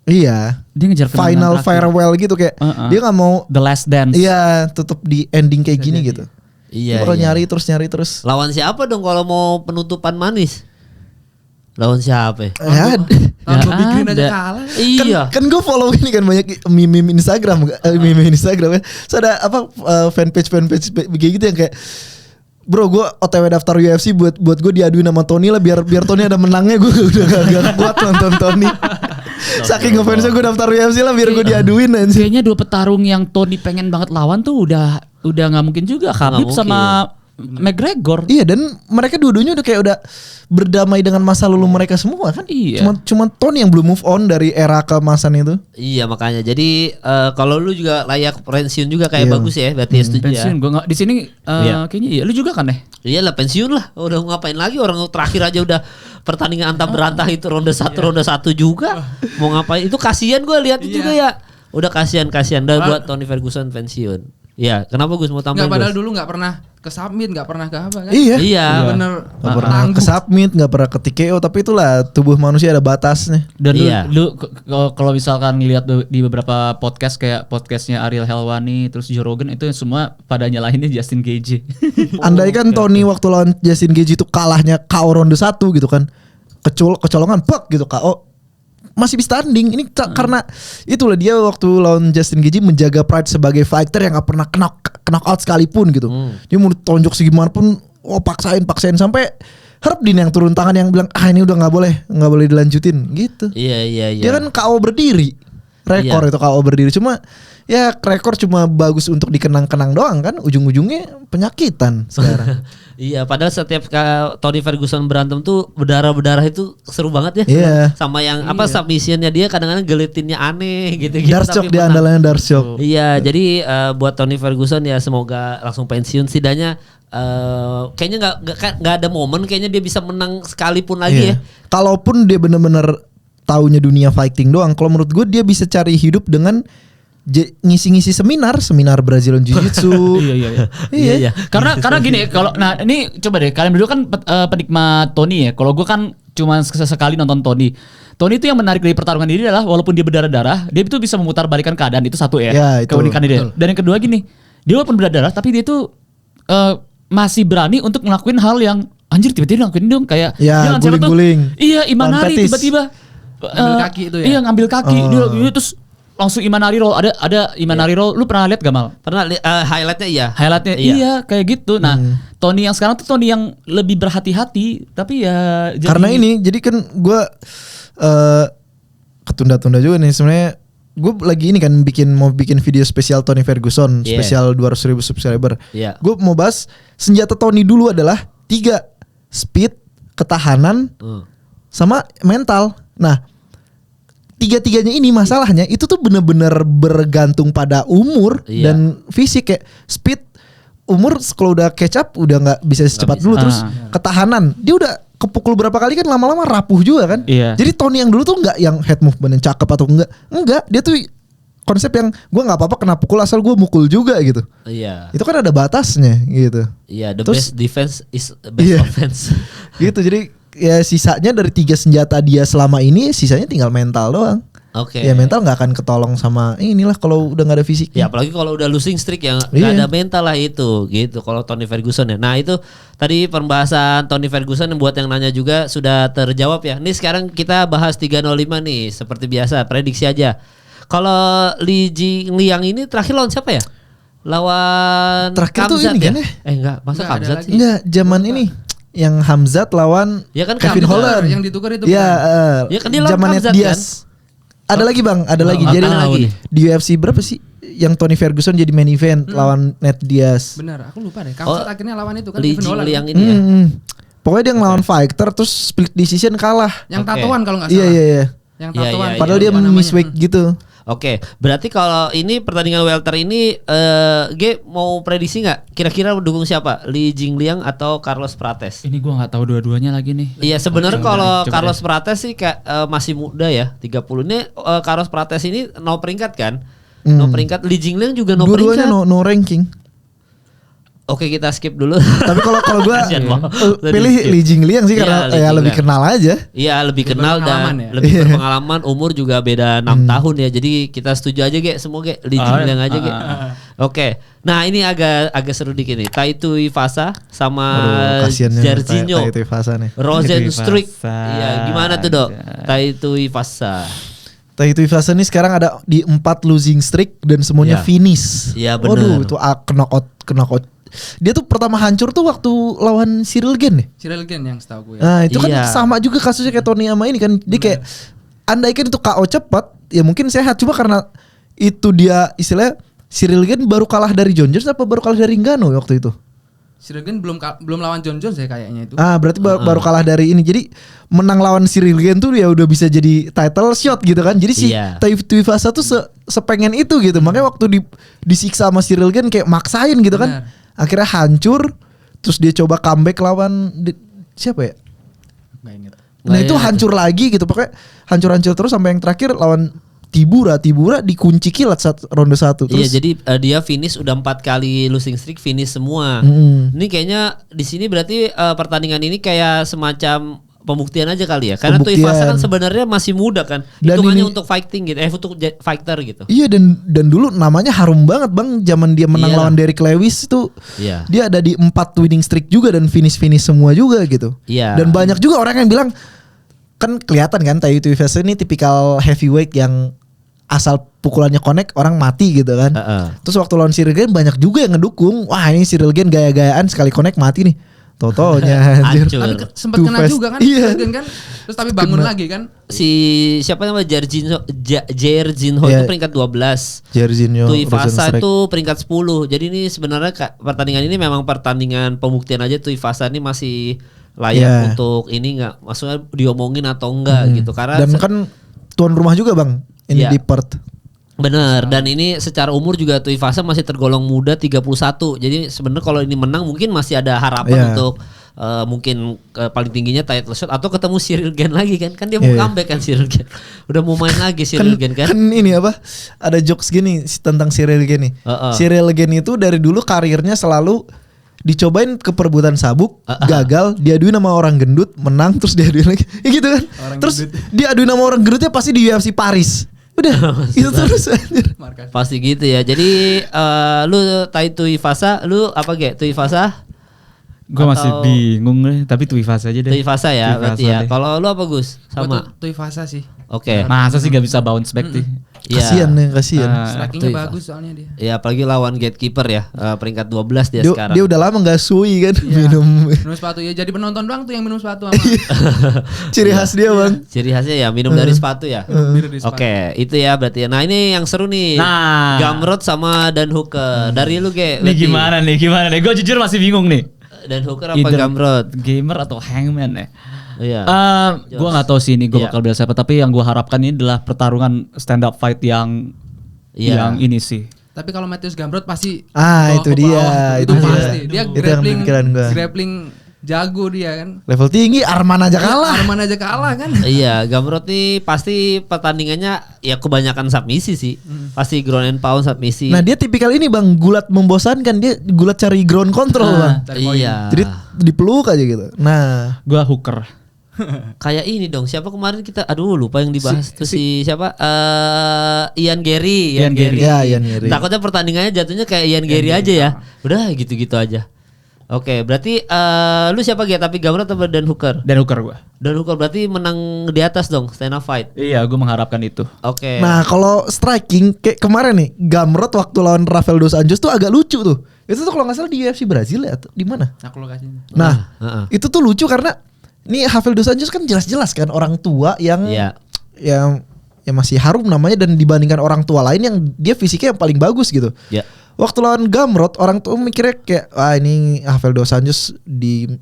Iya. Dia ngejar final farewell gitu kayak dia nggak mau the last dance. Iya, tutup di ending kayak gini gitu. Iya. Kalau nyari terus. Lawan siapa dong kalau mau penutupan manis? Lawan siapa? Kalau Big Green aja kalah. Iya. Kan gue follow ini kan banyak meme Instagram ya. So ada fanpage begitu yang kayak, bro gue OTW daftar UFC buat gue diaduin sama Tony lah biar Tony ada menangnya. Gue udah gak kuat nonton Tony. Saking ngefansnya gue daftar UFC lah biar gue diaduin aja. Kayaknya dua petarung yang Tony pengen banget lawan tuh udah nggak mungkin juga. Khabib sama McGregor. Iya, dan mereka dua-duanya udah berdamai dengan masa lalu mereka semua kan. Iya. Cuma Tony yang belum move on dari era keemasan itu. Iya, makanya jadi kalau lu juga layak pensiun juga kayak Bagus ya, berarti setuju ya. Pensiun, gue nggak di sini kayaknya iya. Lu juga kan deh? Iya lah, pensiun lah. Udah ngapain lagi, orang terakhir aja udah pertandingan antah berantah itu ronde 1 juga. Mau ngapain? Itu kasihan gue lihat juga ya. Udah kasihan dah buat Tony Ferguson pensiun. Iya, kenapa Gus mau tambahin? Enggak, padahal dulu enggak pernah ke submit, enggak pernah ke apa kan? Iya. Bener. Gak pernah ke submit, gak pernah ke TKO, tapi itulah tubuh manusia ada batasnya. Dan lu kalau misalkan ngeliat di beberapa podcast kayak podcastnya Ariel Helwani, terus Joe Rogan, itu semua pada nyalahinnya Justin Gaethje. Andai kan Tony waktu lawan Justin Gaethje itu kalahnya KO ronde 1 gitu kan, kecolongan gitu KO, masih bisa tanding. Ini karena itulah dia waktu lawan Justin Gaethje menjaga pride sebagai fighter yang gak pernah knock out sekalipun gitu. Dia mau tonjok segimanapun, paksain sampai Herb Dean yang turun tangan yang bilang ini udah nggak boleh dilanjutin gitu. Iya. Dia kan KO berdiri, rekor itu KO berdiri. Cuma ya rekor cuma bagus untuk dikenang-kenang doang kan, ujung-ujungnya penyakitan sekarang. Iya, padahal setiap Tony Ferguson berantem tuh berdarah itu seru banget ya. Iya. Sama yang submissionnya dia kadang-kadang gelitinnya aneh gitu. Dark dia andalannya Dark Shock. Iya, jadi buat Tony Ferguson ya semoga langsung pensiun. Setidaknya kayaknya nggak ada momen kayaknya dia bisa menang sekalipun lagi ya. Kalaupun dia bener-bener taunya dunia fighting doang, kalau menurut gue dia bisa cari hidup dengan ngisi-ngisi seminar Brazilian Jiu-Jitsu. Iya. Karena gini, kalau ini coba deh, kalian berdua kan penikmat Tony ya. Kalau gue kan cuma sesekali nonton Tony. Tony itu yang menarik dari pertarungan ini adalah walaupun dia berdarah-darah, dia itu bisa memutar balikan keadaan, itu satu ya. Keunikan dia. Dan yang kedua gini, dia walaupun berdarah tapi dia itu masih berani untuk ngelakuin hal yang anjir tiba-tiba ngelakuin dong kayak dia guling-guling. Iya, Imanari tiba-tiba ngambil kaki itu ya. Iya, ngambil kaki dia terus langsung Imanari roll. Ada Imanari roll. Lu pernah lihat gak Mal? Pernah. Highlightnya iya. Highlightnya iya kayak gitu. Nah Tony yang sekarang tuh Tony yang lebih berhati-hati. Tapi ya karena jadi kan gue ketunda-tunda juga nih sebenarnya. Gue lagi ini kan mau bikin video spesial Tony Ferguson, spesial 200.000 subscriber. Gue mau bahas senjata Tony dulu adalah 3. speed, ketahanan, sama mental. Nah, tiga-tiganya ini masalahnya itu tuh bener-bener bergantung pada umur dan fisik. Kayak speed, umur kalau udah catch up udah nggak bisa secepat dulu. Terus ketahanan, dia udah kepukul berapa kali kan lama-lama rapuh juga kan. Jadi Tony yang dulu tuh nggak yang head movement yang cakep atau enggak, dia tuh konsep yang gue nggak apa-apa kena pukul asal gue mukul juga gitu. Itu kan ada batasnya gitu. The best defense is best offense. Gitu, jadi ya sisanya dari 3 senjata dia selama ini, sisanya tinggal mental doang. Ya mental nggak akan ketolong sama inilah kalau udah nggak ada fisik. Ya apalagi kalau udah losing streak yang nggak ada mental lah itu gitu. Kalau Tony Ferguson ya. Nah itu tadi pembahasan Tony Ferguson yang buat yang nanya juga sudah terjawab ya. Nih sekarang kita bahas 305 nih seperti biasa prediksi aja. Kalau Li Jingliang ini terakhir lawan siapa ya? Lawan terakhir Khamzat tuh ini ya? kan ya? Enggak, masa Khamzat sih? Enggak, zaman ini yang Khamzat lawan kan Kevin Holland. Yang ditukar itu. Ya kan dia lawan zaman Khamzat Diaz. Ada lagi bang, ada lagi. Jadi lagi di UFC berapa sih? Yang Tony Ferguson jadi main event lawan Nate Diaz. Benar, aku lupa deh. Khamzat akhirnya lawan itu kan Li Kevin Holland. Jingliang ini ya. Pokoknya dia ngelawan fighter terus split decision kalah. Yang tatoan kalau nggak salah. Iya. Yang tatoan. Padahal dia miss weight gitu. Oke, berarti kalau ini pertandingan welter ini mau prediksi nggak? Kira-kira mendukung siapa? Li Jingliang atau Carlos Prates? Ini gua nggak tahu dua-duanya lagi nih. Iya sebenarnya kalau Carlos Prates sih kayak masih muda ya, 30. Ini Carlos Prates ini no peringkat kan? No peringkat. Li Jingliang juga no peringkat. Dua-duanya no ranking. Oke kita skip dulu. Tapi kalau gue pilih Li Jingliang sih karena lebih kenal aja. Iya lebih kenal dan lebih berpengalaman. Umur juga beda 6 tahun ya. Jadi kita setuju aja semua Li Jingliang aja Oke. Nah ini agak seru dikit nih. Tai Tuivasa sama Jairzinho Rozenstruik. Iya gimana tuh Dok? Tai Tuivasa. Tai Tuivasa ini sekarang ada di 4 losing streak dan semuanya finish. Iya benar. Waduh itu knockout. Dia tuh pertama hancur tuh waktu lawan Cyril Gane nih. Cyril Gane yang setahu gue ya. Nah itu kan sama juga kasusnya kayak Tony sama ini kan. Dia kayak andaikan itu KO cepat ya mungkin sehat. Cuma karena itu dia istilahnya Cyril Gane baru kalah dari John Jones apa baru kalah dari Ngannou waktu itu? Cyril Gane belum lawan John Jones ya kayaknya itu. Berarti baru kalah dari ini. Jadi menang lawan Cyril Gane tuh ya udah bisa jadi title shot gitu kan. Jadi si Tai Tuivasa tuh sepengen itu gitu. Makanya waktu disiksa sama Cyril Gane kayak maksain gitu kan. Akhirnya hancur. Terus dia coba comeback lawan siapa ya? Gak inget. Nah itu hancur lagi gitu. Pokoknya hancur-hancur terus sampai yang terakhir lawan Tibura dikunci kilat ronde 1 terus. Iya jadi dia finish udah 4 kali losing streak finish semua. Ini kayaknya di sini berarti pertandingan ini kayak semacam pembuktian aja kali ya. Karena Tuivasa kan sebenarnya masih muda kan. Hitungannya untuk fighting gitu, untuk fighter gitu. Iya dan dulu namanya harum banget Bang. Zaman dia menang lawan Derrick Lewis itu. Dia ada di 4 winning streak juga dan finish semua juga gitu. Dan banyak juga orang yang bilang kan kelihatan kan Tai Tuivasa ini tipikal heavyweight yang asal pukulannya connect orang mati gitu kan. Terus waktu lawan Cyril Gane banyak juga yang ngedukung. Wah ini Cyril Gane gaya-gayaan sekali connect mati nih. Totonya anjir. Tapi sempat kena juga kan Cyril Gane kan. Terus tapi bangun lagi kan. Si siapa namanya Jairzinho itu peringkat 12. Jairzinho. Tuivasa itu peringkat 10. Jadi ini sebenarnya pertandingan ini memang pertandingan pembuktian aja Tuivasa ini masih layak untuk ini enggak maksudnya diomongin atau enggak gitu karena dan kan tuan rumah juga Bang ini di Perth. Bener dan ini secara umur juga Tuivasa masih tergolong muda 31. Jadi sebenarnya kalau ini menang mungkin masih ada harapan untuk mungkin paling tingginya title shot atau ketemu Cyril Gane lagi kan dia mau comeback kan Cyril Gane. Udah mau main lagi Cyril Gane kan. Kan ini apa? Ada jokes gini tentang Cyril Gane nih. Cyril Gane itu dari dulu karirnya selalu dicobain ke perebutan sabuk, gagal, diaduin sama orang gendut, menang terus diaduin lagi. Ya gitu kan. Terus diaduin sama orang gendutnya pasti di UFC Paris. Udah itu terus anjir. Pasti gitu ya. Jadi lu Tai Tuivasa, lu apa Tuivasa? Gue masih bingung nih, tapi Tuivasa aja deh. Tuivasa ya berarti ya. Kalau lu apa Gus? Sama. Tuivasa sih. Oke. Masa sih gak bisa bounce back sih? Kasian. Strikingnya bagus soalnya dia. Ya apalagi lawan gatekeeper ya, peringkat 12 dia sekarang. Dia udah lama gak sui kan minum sepatu ya. Jadi penonton doang tuh yang minum sepatu sama. Ciri khas dia Bang. Ciri khasnya ya minum dari sepatu ya. Oke, itu ya berarti ya. Nah ini yang seru nih. Gamrot sama Dan Hooker. Dari lu Nih gimana nih? Gue jujur masih bingung nih. Dan Hooker apa Either Gamrot? Gamer atau Hangman ya. Iya. Gue nggak tahu sih ini gue Iya. bakal bilang siapa, tapi yang gue harapkan ini adalah pertarungan stand up fight yang Iya. ini sih. Tapi kalau Matthews Gamrot pasti Ah, bawa itu ke dia, bawah. itu Itu dia. pasti. Dia Itu yang pikiran gua. grappling jago dia kan. Level tinggi Arman aja kalah. Arman aja kalah kan. Iya, Gamrot nih pasti pertandingannya ya kebanyakan submisi sih. Pasti ground and pound submisi. Nah dia tipikal ini bang, gulat membosankan, dia gulat cari ground control bang. Cari poin. Iya. Jadi dipeluk aja gitu. Nah Gue Hooker. Kayak ini dong, siapa kemarin kita lupa yang dibahas tuh si siapa? Ian Gary. Ian Gary. Ya, Ian Gary. Takutnya pertandingannya jatuhnya kayak Ian Gary aja ya. Udah gitu-gitu aja. Oke, berarti lu siapa Ge? Tapi Gamrot atau Dan Hooker? Dan Hooker gue. Dan Hooker berarti menang di atas dong stand up fight. Iya, gue mengharapkan itu. Oke. Nah kalau striking kayak kemarin nih, Gamrot waktu lawan Rafael dos Anjos tuh agak lucu tuh. Itu tuh kalau nggak salah di UFC Brazil ya atau di mana? Nah, kalau lokasinya. Nah Heeh. itu tuh lucu karena ini Rafael dos Anjos kan jelas-jelas kan orang tua yang Iya. yang masih harum namanya, dan dibandingkan orang tua lain yang dia fisiknya yang paling bagus gitu. Ya. Waktu lawan Gamrot orang tuh mikirnya kayak ini Rafael dos Anjos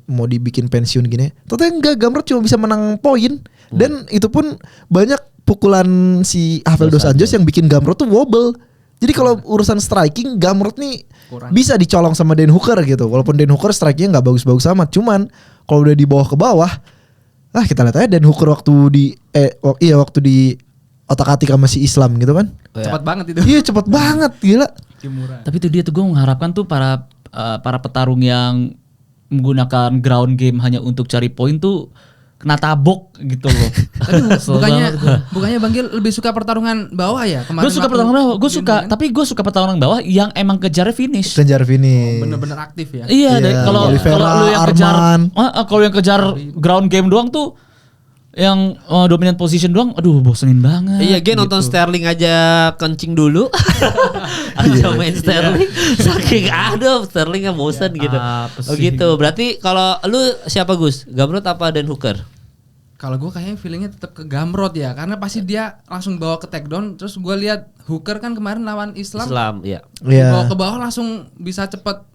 mau dibikin pensiun gini. Ternyata enggak, Gamrot cuma bisa menang poin dan itu pun banyak pukulan si Rafael dos Anjos yang bikin Gamrot tuh wobble. Jadi kalau urusan striking Gamrot nih Kurang. bisa dicolong sama Dan Hooker gitu. Walaupun Dan Hooker strikingnya nggak bagus-bagus amat, cuman kalau udah di bawah ke bawah, kita lihat aja Dan Hooker waktu di otak-atik sama si Islam gitu kan. Cepat banget itu. Iya cepet banget gila. Kimura. Tapi itu dia tuh gue mengharapkan tuh para petarung yang menggunakan ground game hanya untuk cari poin tuh kena tabok gitu loh. Tapi Kesel banget gua. bukannya Bang Gil lebih suka pertarungan bawah ya kemarin? Gue suka waktu pertarungan bawah, gue di suka, Indo kan? tapi gue suka pertarungan bawah yang emang kejar finish. Kejar finish. Bener-bener aktif ya. Iya, Iya, kalau Oliveira, lu yang kejar, Arman. kalau yang kejar ground game doang tuh, yang dominant position doang, aduh bosenin banget. Iya, Gen nonton gitu. Sterling aja kencing dulu. Aja main Sterling. Saking Sterling kan bosen gitu. Apa Oh sih? gitu. Berarti kalau lu siapa Gus? Gamrot apa Dan Hooker? Kalau gue kayaknya feelingnya tetap ke Gamrot ya, karena pasti dia langsung bawa ke takedown. Terus gue lihat Hooker kan kemarin lawan Islam, ya. Iya. bawa ke bawah langsung bisa cepet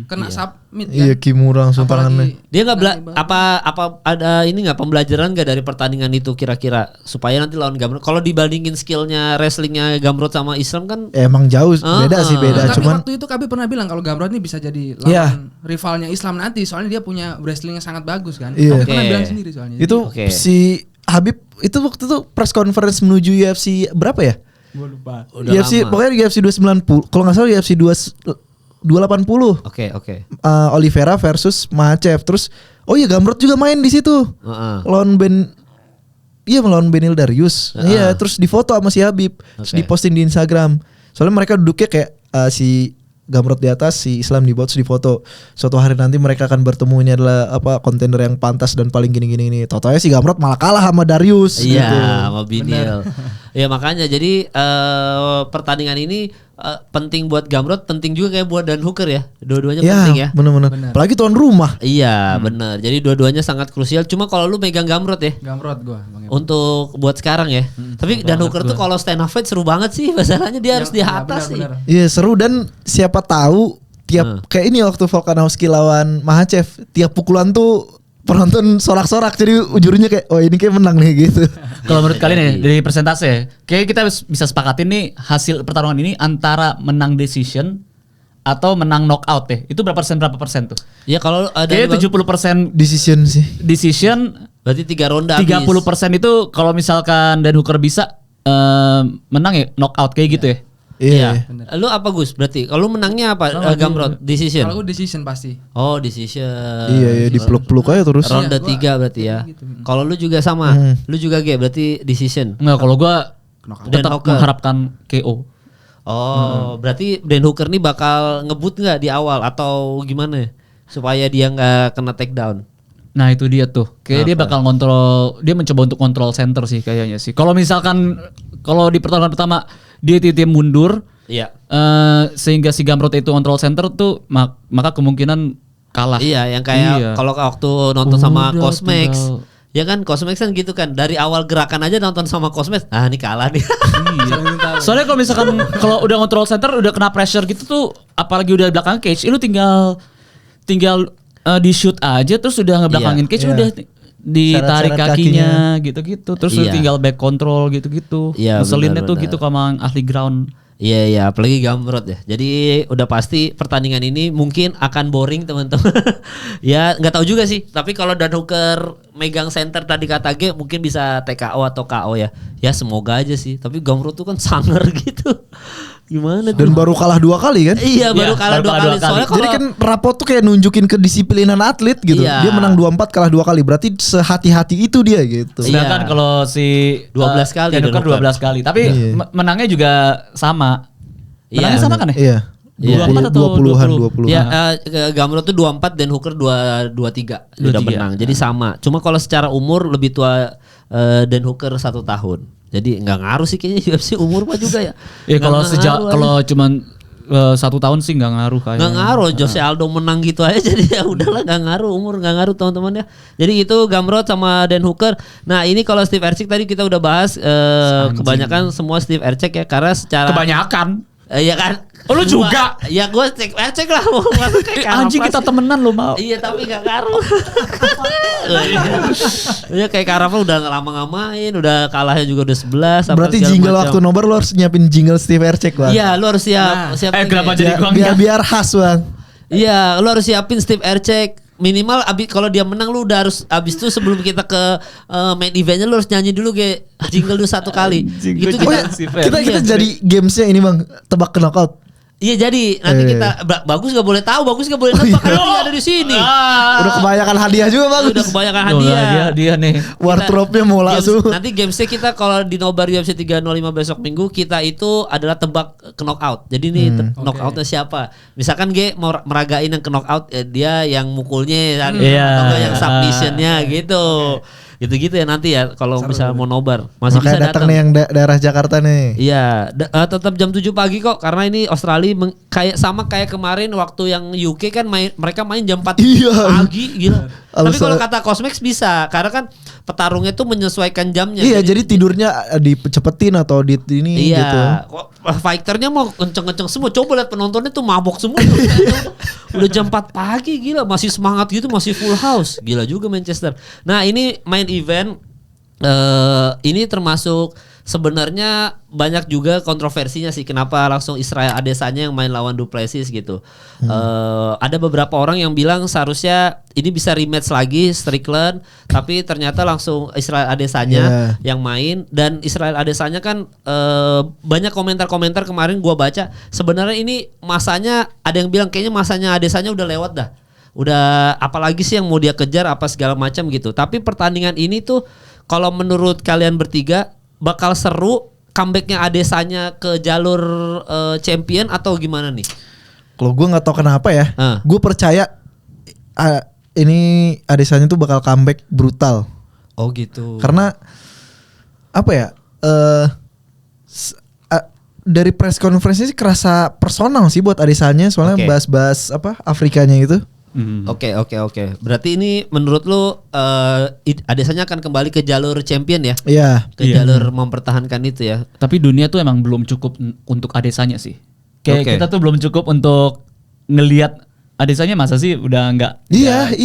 kena submit kan. Iya, Kimura langsung tangannya. Dia nggak apa ada ini nggak pembelajaran nggak dari pertandingan itu kira-kira supaya nanti lawan Gamrot. Kalau dibandingin skillnya wrestlingnya Gamrot sama Islam kan Emang jauh beda sih beda. Tapi Cuman waktu itu Kabi pernah bilang kalau Gamrot ini bisa jadi Iya. lawan rivalnya Islam nanti, soalnya dia punya wrestling yang sangat bagus kan. Iya. Kabi pernah Oke. bilang sendiri soalnya. itu Oke. si Habib itu waktu itu press conference menuju UFC berapa ya? Gue lupa. udah UFC lama. pokoknya UFC 290. Kalau nggak salah UFC 280. Oke. Oliveira versus Makhachev. Terus Gamrot juga main di situ. Heeh. Lawan melawan Benil Darius. Iya, terus difoto sama si Habib, terus Oke. diposting di Instagram. Soalnya mereka duduknya kayak si Gamrot di atas, si Islam di bawah, terus difoto. Suatu hari nanti mereka akan bertemu, ini adalah kontender yang pantas dan paling gini-gini ini. Tau-taunya si Gamrot malah kalah sama Darius Iya, gitu. sama Binil. Ya makanya jadi pertandingan ini penting buat Gamrot, penting juga kayak buat Dan Hooker ya. Dua-duanya penting ya. Bener-bener. Apalagi tuan rumah. Iya, benar. Jadi dua-duanya sangat krusial. Cuma kalau lu megang Gamrot ya Gamrot gue. untuk buat sekarang ya. Tapi Dan Hooker tuh kalau stand up fight seru banget sih. Masalahnya dia harus di atas sih. Iya seru, dan siapa tahu tiap kayak ini waktu Volkanovski lawan Makhachev, tiap pukulan tuh penonton sorak-sorak, jadi ujurnya kayak ini kayak menang nih gitu. Kalau menurut kalian nih dari persentase, kayak kita bisa sepakatin nih hasil pertarungan ini antara menang decision atau menang knockout deh. Itu berapa persen tuh? Ya kalau ada Kayaknya 70% Decision sih. decision, berarti 3 ronde 30% habis. itu kalau misalkan Dan Hooker bisa menang ya knockout kayak gitu ya. Iya. Lu apa Gus? Berarti kalau menangnya apa? Gamrot decision. Kalau gue decision pasti. Oh, decision. Iya, dipeluk-peluk aja terus. Ronde Iya, 3 berarti ya. gitu. Kalau lu juga sama. Lu juga G berarti decision. Enggak, kalau gua Dan tetap Hooker. mengharapkan KO. Oh, berarti Dan Hooker nih bakal ngebut nggak di awal atau gimana? Supaya dia nggak kena takedown. Nah itu dia tuh, kayak dia bakal ngontrol, dia mencoba untuk kontrol center sih kayaknya sih. Kalau misalkan di pertarungan pertama dia tim mundur, Iya. sehingga si Gamrot itu kontrol center tuh, maka kemungkinan kalah. Iya, yang kayak Iya. kalau waktu nonton sama Udah, Cosmax. tinggal- Ya kan Cosmax kan gitu kan. Dari awal gerakan aja nonton sama Cosmax. Ah, ini kalah nih. Iya. Soalnya kalau misalkan kalau udah kontrol center udah kena pressure gitu tuh, apalagi udah di belakang cage, lu tinggal di shoot aja terus udah ngebelakangin cage udah ditarik Syarat-syarat kakinya gitu-gitu terus lu tinggal back control gitu-gitu. Ngeselinnya tuh gitu sama ahli ground. Iya, apalagi Gamrot ya. Jadi udah pasti pertandingan ini mungkin akan boring teman-teman. Ya nggak tahu juga sih. Tapi kalau Dan Hooker megang center tadi kata G mungkin bisa TKO atau KO ya. Ya semoga aja sih. Tapi Gamrot tuh kan sangar gitu. Gimana tuh? Dan baru kalah 2 kali kan? Iya baru kalah 2 kali. Soalnya Jadi kan rapot tuh kayak nunjukin kedisiplinan atlet gitu. Iya. Dia menang 2-4 kalah 2 kali. Berarti sehati-hati itu dia gitu. Sedangkan kalau si 12 kali Dan Hooker 12 kali. Tapi menangnya juga sama. Menangnya sama kan ya? Iya. 24 atau 20-an. Ya, Gamrot tuh 24 dan Hooker 23 udah menang. Jadi sama. Cuma kalau secara umur lebih tua Dan Hooker 1 tahun. Jadi nggak ngaruh sih kayaknya UFC umur mah juga ya. Ya kalau cuman 1 tahun sih nggak ngaruh kayaknya. Nggak ngaruh. Jose Aldo menang gitu aja jadi ya udahlah nggak ngaruh umur nggak ngaruh teman-teman ya. Jadi itu Gamrot sama Dan Hooker. Nah ini kalau Steve Erceg tadi kita udah bahas kebanyakan semua Steve Erceg ya karena secara Kebanyakan. Iya kan. Oh, lu juga? Ya gue cek lah mau kayak Anjing kita temenan lo mau. Iya tapi gak ngaruh. Iya kayak Karaval udah lama nggak main, udah kalahnya juga udah 11. Berarti jingle waktu nobar lo harus nyiapin jingle Steve Erceg Bang. Iya lu harus siap. Kenapa jadi gua biar khas Bang. Iya lu harus siapin Steve Erceg. Minimal kalau dia menang lu udah harus abis itu sebelum kita ke main eventnya lu harus nyanyi dulu kayak jingle dulu 1 kali. Gitu kita jadi gamesnya ini Bang, tebak knockout. Iya jadi nanti kita bagus gak boleh tahu, bagus gak boleh nebak karena dia ada di sini. Udah kebanyakan hadiah juga Bang. Udah kebanyakan hadiah. Dia nih. Wardrobe-nya mau langsung. Nanti gamesnya kita kalau di Nobar UFC 305 besok Minggu kita itu adalah tebak knockout. Jadi nih knockoutnya siapa? Misalkan G mau meragain yang knockout dia yang mukulnya kan, atau yang submissionnya gitu. Gitu-gitu ya nanti ya kalau misalnya mau nobar masih makanya bisa datang nih yang daerah Jakarta nih. Iya, tetap jam 7 pagi kok karena ini Australia kayak kemarin waktu yang UK kan mereka main jam 4 pagi gila. Tapi kalau kata Cosmex bisa karena kan petarungnya tuh menyesuaikan jamnya. Iya, jadi tidurnya dicepetin atau di ini gitu. Fighternya mau kenceng-kenceng semua. Coba lihat penontonnya tuh mabok semua. Udah jam 4 pagi gila, masih semangat gitu, masih full house. Gila juga Manchester. Nah, ini main event ini termasuk sebenarnya banyak juga kontroversinya sih kenapa langsung Israel Adesanya yang main lawan Du Plessis gitu. Ada beberapa orang yang bilang seharusnya ini bisa rematch lagi Strickland, tapi ternyata langsung Israel Adesanya yang main. Dan Israel Adesanya kan banyak komentar-komentar kemarin gua baca sebenarnya ini masanya ada yang bilang kayaknya masanya Adesanya udah lewat dah. Udah apalagi sih yang mau dia kejar apa segala macam gitu. Tapi pertandingan ini tuh kalau menurut kalian bertiga bakal seru comebacknya Adesanya ke jalur champion atau gimana nih? Kalau gue nggak tahu kenapa ya, gue percaya ini Adesanya tuh bakal comeback brutal. Oh gitu. Karena apa ya? Dari press conference sih kerasa personal sih buat Adesanya soalnya bahas-bahas apa Afrikanya gitu. Oke. Berarti ini menurut lu Adesanya akan kembali ke jalur champion ya? Iya. Ke jalur mempertahankan itu ya. Tapi dunia tuh emang belum cukup untuk Adesanya sih. Kayak kita tuh belum cukup untuk ngelihat Adesanya masa sih udah nggak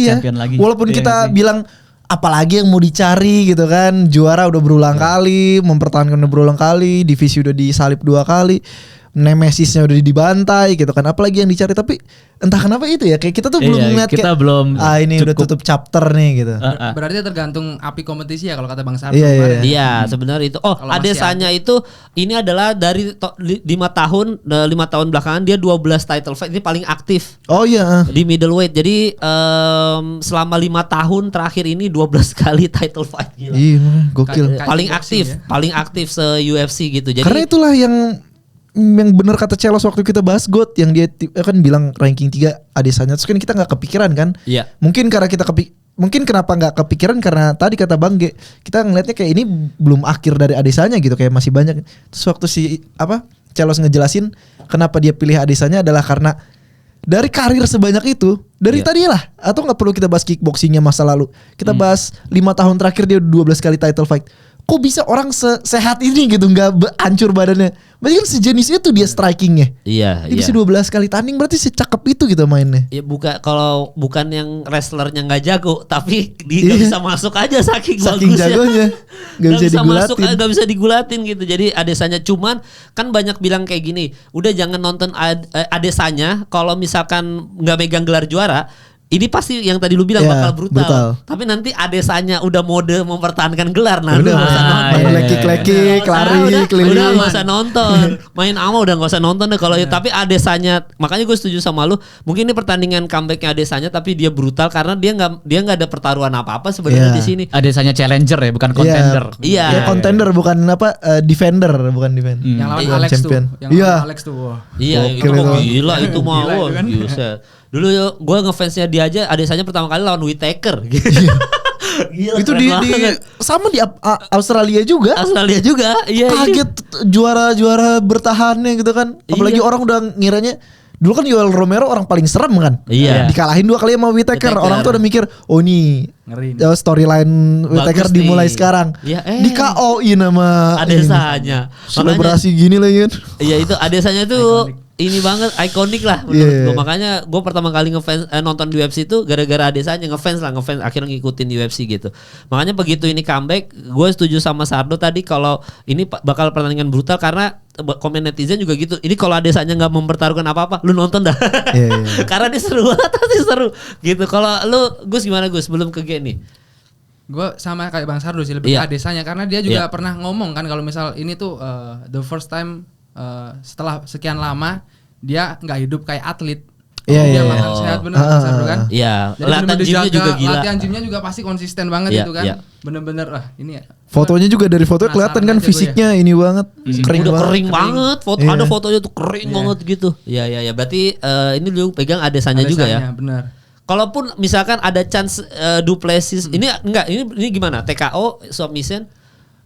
champion lagi. Walaupun kita bilang apalagi yang mau dicari gitu kan, juara udah berulang kali, mempertahankan udah berulang kali, divisi udah disalip 2 kali. Nemesisnya udah dibantai gitu kan, apalagi yang dicari, tapi entah kenapa itu ya kayak kita tuh belum ngeliat kita kayak belum ini udah tutup chapter nih gitu. Berarti tergantung api kompetisi ya kalau kata Bang Sabtu. Iya sebenarnya itu. Adesanya itu ini adalah dari 5 tahun belakangan dia 12 title fight, ini paling aktif. Oh iya. Di middleweight. Jadi selama 5 tahun terakhir ini 12 kali title fight gila. Iya, gokil. Paling aktif se UFC gitu. Jadi karena itulah yang benar kata Celos waktu kita bahas GOAT yang dia kan bilang ranking 3 Adesanya, terus kan kita nggak kepikiran kan. Iya. Mungkin karena mungkin kenapa nggak kepikiran karena tadi kata Bang G kita ngelihatnya kayak ini belum akhir dari Adesanya gitu, kayak masih banyak. Terus waktu Celos ngejelasin kenapa dia pilih Adesanya adalah karena dari karir sebanyak itu dari tadi lah, atau nggak perlu kita bahas kickboxingnya masa lalu, kita bahas 5 tahun terakhir dia 12 kali title fight. kok bisa orang sehat ini gitu nggak hancur badannya. Berarti kan sejenis itu dia strikingnya. Iya. Dia bisa 12 kali tanding berarti secakep itu gitu mainnya. Ya kalau bukan yang wrestlernya nggak jago, tapi dia nggak bisa masuk aja saking bagusnya. Jagonya. Nggak bisa digulatin. Nggak bisa digulatin gitu. Jadi Adesanya cuman kan banyak bilang kayak gini, udah jangan nonton Adesanya kalau misalkan nggak megang gelar juara. Ini pasti yang tadi lu bilang bakal brutal. Tapi nanti Adesanya udah mode mempertahankan gelar. Nah, udah main leki-leki, lari, keliling. Udah gak usah nonton. Main ama udah gak usah nonton deh kalau tapi Adesanya, makanya gue setuju sama lu. Mungkin ini pertandingan comebacknya Adesanya tapi dia brutal karena dia nggak ada pertaruhan apa-apa sebenarnya di sini. Adesanya challenger ya, bukan contender. Iya, contender bukan defender, bukan defender. Yang lawan Alex champion. tuh. Yang lawan Alex tuh. Iya, itu gila itu mah. Dulu gue ngefansnya dia aja Adesanya pertama kali lawan Whittaker. Gila, itu di sama di Australia juga. Iya. Kaget juara bertahannya gitu kan. Apalagi orang udah ngiranya dulu kan Yoel Romero orang paling serem kan. Iya. Dikalahin 2 kali sama Whittaker. Orang tuh udah mikir, oh nih storyline Whittaker dimulai sekarang. Ya, di KO-in sama Adesanya. Selebrasi gini lah kan. Iya itu Adesanya tuh ini banget ikonik lah menurut gue. Makanya gue pertama kali ngefans nonton di UFC itu gara-gara Adesanya ngefans akhirnya ngikutin UFC gitu. Makanya begitu ini comeback, gue setuju sama Sardo tadi kalau ini bakal pertandingan brutal karena komen netizen juga gitu. Ini kalau Adesanya nggak mempertaruhkan apa-apa, lu nonton dah. Karena dia seru banget, pasti seru gitu. Kalau lu Gus gimana Gus sebelum ke G nih? Gue sama kayak Bang Sardo sih lebih ke Adesanya karena dia juga pernah ngomong kan kalau misal ini tuh the first time setelah sekian lama dia nggak hidup kayak atlet. Dia makan sehat bener kan? Iya. Latihan gymnya juga gila. Latihan gymnya juga pasti konsisten banget itu kan. Bener-bener ini. Fotonya juga dari foto kelihatan kan fisiknya ini banget. Kering banget. Ada fotonya tuh kering banget gitu. Iya. Berarti ini lu pegang Adesanya juga ya. Bener. Kalaupun misalkan ada chance Duplessis ini enggak ini gimana? TKO submission?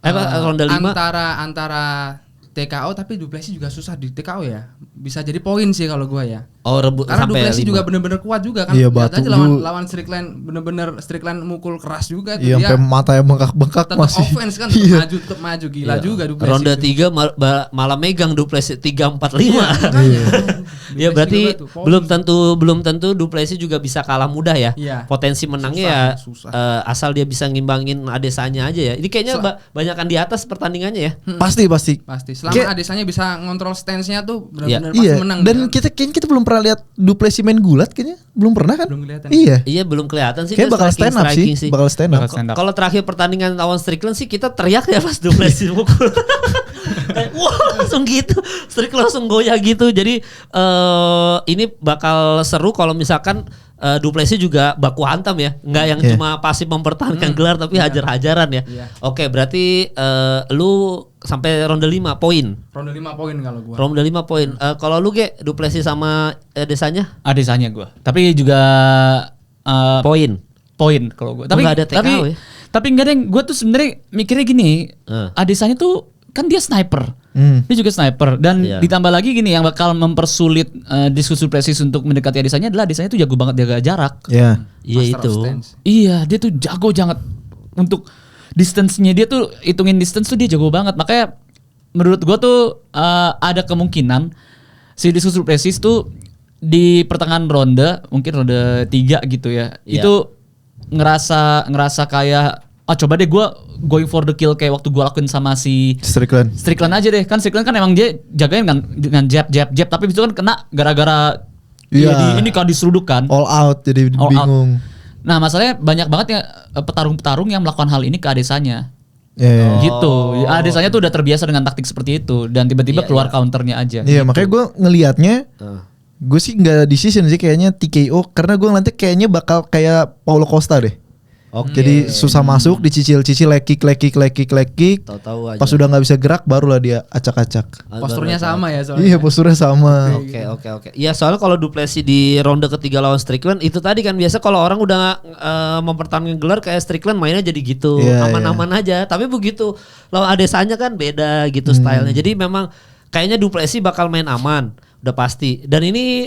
Ronde 5 antara TKO tapi Duplessis juga susah di TKO ya. Bisa jadi poin sih kalau gua ya. Oh, karena Duplessis juga bener-bener kuat juga kan. Iya, lihat aja lawan Strickland bener-bener Strickland mukul keras juga tuh. Iya, sampai matanya bengkak-bengkak masih. Offense kan tetap maju gila juga Duplessis. Ronde 3 malah megang Duplessis 3-4-5. Iya, berarti belum tentu Duplessis juga bisa kalah mudah ya. Potensi menangnya susah. Asal dia bisa ngimbangin Adesanya aja ya. Ini kayaknya banyakan di atas pertandingannya ya. Pasti. Selama Adesanya bisa ngontrol stance-nya tuh benar-benar pasti menang. Dan kita belum pernah lihat Duplessis main gulat kayaknya. Belum pernah kan? Belum kelihatan. Iya, belum kelihatan sih. Kayak bakal stand up sih. Bakal stand up. Kalau terakhir pertandingan lawan Strickland sih kita teriak ya pas Duplessis mukul. Wah, langsung gitu. Strickland langsung goyah gitu. Jadi ini bakal seru kalau misalkan Duplessis juga baku hantam ya, nggak yang cuma pasif mempertahankan gelar tapi hajar-hajaran ya. Oke, berarti lu sampai ronde 5 poin. Ronde 5 poin kalau gua. Ronde 5 poin. Kalau lu Ge, Duplessis sama Adesanya? Adesanya gua. Tapi juga poin kalau gua. Tapi nggak ada TKO ya. Tapi enggak deh, gua tuh sebenarnya mikirnya gini, Adesanya tuh kan dia sniper. Dia juga sniper dan ditambah lagi gini yang bakal mempersulit diskusi presis untuk mendekati Adesanya adalah Adesanya tuh jago banget jaga jarak. Iya itu. Iya, dia tuh jago banget untuk distance-nya, dia tuh hitungin distance tuh dia jago banget. Makanya menurut gua tuh ada kemungkinan si diskusi presis tuh di pertengahan ronde, mungkin ronde 3 gitu ya. Itu ngerasa kayak coba deh gue going for the kill kayak waktu gue lakuin sama si Strickland aja deh. Kan Strickland kan emang dia jagain kan dengan jab tapi itu kan kena gara-gara ini kan diseruduk kan. All out jadi bingung. Nah masalahnya banyak banget ya petarung-petarung yang melakukan hal ini ke Adesanya. Gitu. Adesanya tuh udah terbiasa dengan taktik seperti itu dan tiba-tiba keluar counternya aja. Iya, makanya gue ngelihatnya gue sih nggak decision sih kayaknya TKO karena gue ngeliatnya kayaknya bakal kayak Paulo Costa deh. Jadi susah masuk, dicicil-cicil leg kick. Tahu-tahu aja. Pas udah nggak bisa gerak barulah dia acak-acak. Posturnya sama ya soalnya. Iya, posturnya sama. Oke. Iya, soalnya kalau Duplessis di ronde ketiga lawan Strickland itu tadi kan biasa kalau orang udah mempertahankan gelar kayak Strickland mainnya jadi gitu, aman-aman aja. Tapi begitu lawan Adesanya kan beda gitu stylenya. Jadi memang kayaknya Duplessis bakal main aman. Udah pasti. Dan ini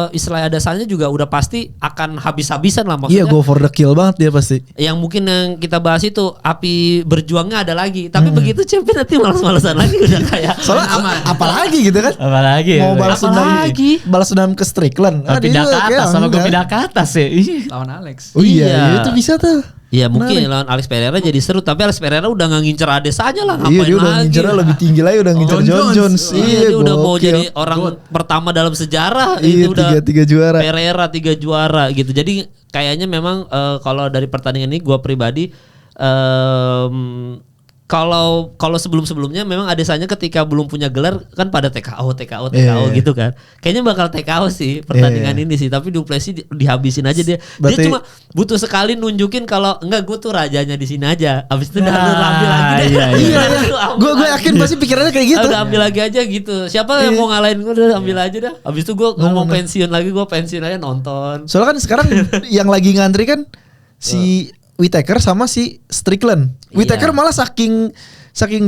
Israel Adesanya juga udah pasti akan habis-habisan lah Iya, maksudnya. go for the kill banget dia pasti. Yang mungkin yang kita bahas itu api berjuangnya ada lagi. Tapi begitu champion nanti malas-malasan lagi udah kayak. Soalnya apalagi gitu kan? Apalagi Mau balas dendam, Apalagi? balas dendam ke Strickland. pindah ke atas sama gue pindah ke atas ya. Lawan Alex. Oh iya, Iya. itu bisa tuh. Iya mungkin lawan Alex Pereira jadi seru. Tapi Alex Pereira udah gak ngincer Adesanya lah. Iya, Ngapain dia udah lagi? ngincernya lebih tinggi lagi, udah ngincer John John Jones. Jones. Iya, dia udah mau gokil. jadi orang pertama dalam sejarah. Iya, Itu udah tiga juara. Pereira 3 juara gitu. Jadi kayaknya memang kalau dari pertandingan ini gue pribadi kalau sebelum-sebelumnya memang Adesanya ketika belum punya gelar kan pada TKO Iya. gitu kan. Kayaknya bakal TKO sih pertandingan ini sih, tapi Du Plessis dihabisin aja dia. Berarti- Dia cuma butuh sekali nunjukin kalau enggak gue tuh rajanya di sini aja. Habis itu udah ambil lagi deh. iya, Iya, gue yakin pasti pikirannya kayak gitu. Udah ambil lagi aja gitu. Siapa yang mau ngalahin gue udah ambil aja dah. Habis itu gue ngomong pensiun lagi, gue pensiun aja nonton. Soalnya kan sekarang yang lagi ngantri kan si Whittaker sama si Strickland. Whittaker malah saking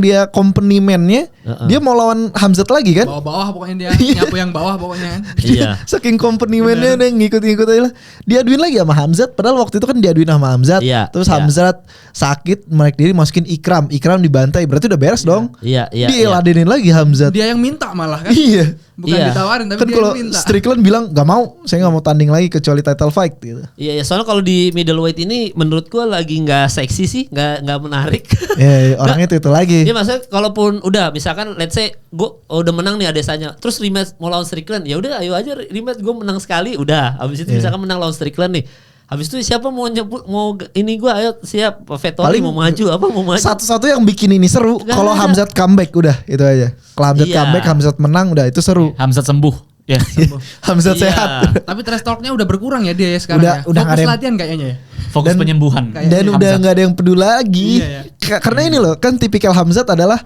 dia company man-nya, dia mau lawan Hamzat lagi kan? Bawah-bawah pokoknya dia nyapu yang bawah pokoknya kan. Iya. Saking company man-nya dia ngikut-ngikut aja lah. Diaduin lagi sama Hamzat, padahal waktu itu kan diaduin sama Hamzat. Iya, Terus iya. Hamzat sakit, menarik diri masukin Ikram dibantai. Berarti udah beres dong. Iya. Dieladenin lagi Hamzat. Dia yang minta malah kan. Iya. Bukan Iya. ditawarin tapi Kan dia kalau yang minta. Strickland bilang gak mau, saya gak mau tanding lagi kecuali title fight gitu. Iya, soalnya kalau di middleweight ini menurut gue lagi nggak seksi sih, nggak menarik. Ya orangnya itu lagi. Iya maksudnya kalaupun udah misalkan let's say gue udah menang nih Adesanya, terus rematch mau lawan Strickland, ya udah ayo aja rematch, gue menang sekali udah. Habis itu misalkan menang lawan Strickland nih. Habis itu siapa mau ini gue ayo siap Vettori Paling mau maju. Satu-satu yang bikin ini seru Nggak kalau ada. Hamzat comeback udah itu aja. Kalau Hamzat Iya. comeback, Hamzat menang udah itu seru. Hamzat sembuh. Ya. Hamzat Iya. sehat. Tapi trash talknya udah berkurang ya dia ya sekarang Udah- ya. udah nggak Fokus ada yang- latihan kayaknya ya. Fokus Dan- penyembuhan. Dan udah nggak ada yang peduli lagi. Iya, ya. Karena ini loh kan tipikal Hamzat adalah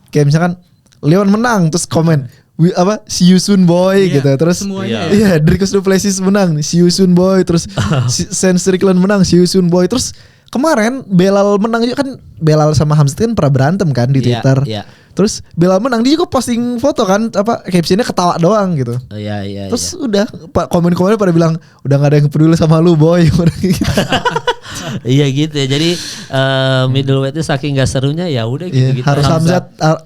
kayak misalkan Leon menang terus komen see you soon boy Iya, gitu. Terus semuanya iya Dricus Du Plessis menang see you soon boy. Terus Sam Strickland menang see you soon boy. Terus kemarin Belal menang juga kan. Belal sama Hamzat kan pernah berantem kan di Iya, Twitter. iya. Terus Belal menang dia juga posting foto kan captionnya ketawa doang gitu. Iya. Terus udah komen-komennya pada bilang udah gak ada yang peduli sama lu boy. Gitu. Iya gitu ya. Jadi middleweight itu saking gak serunya ya udah Iya, gitu. harus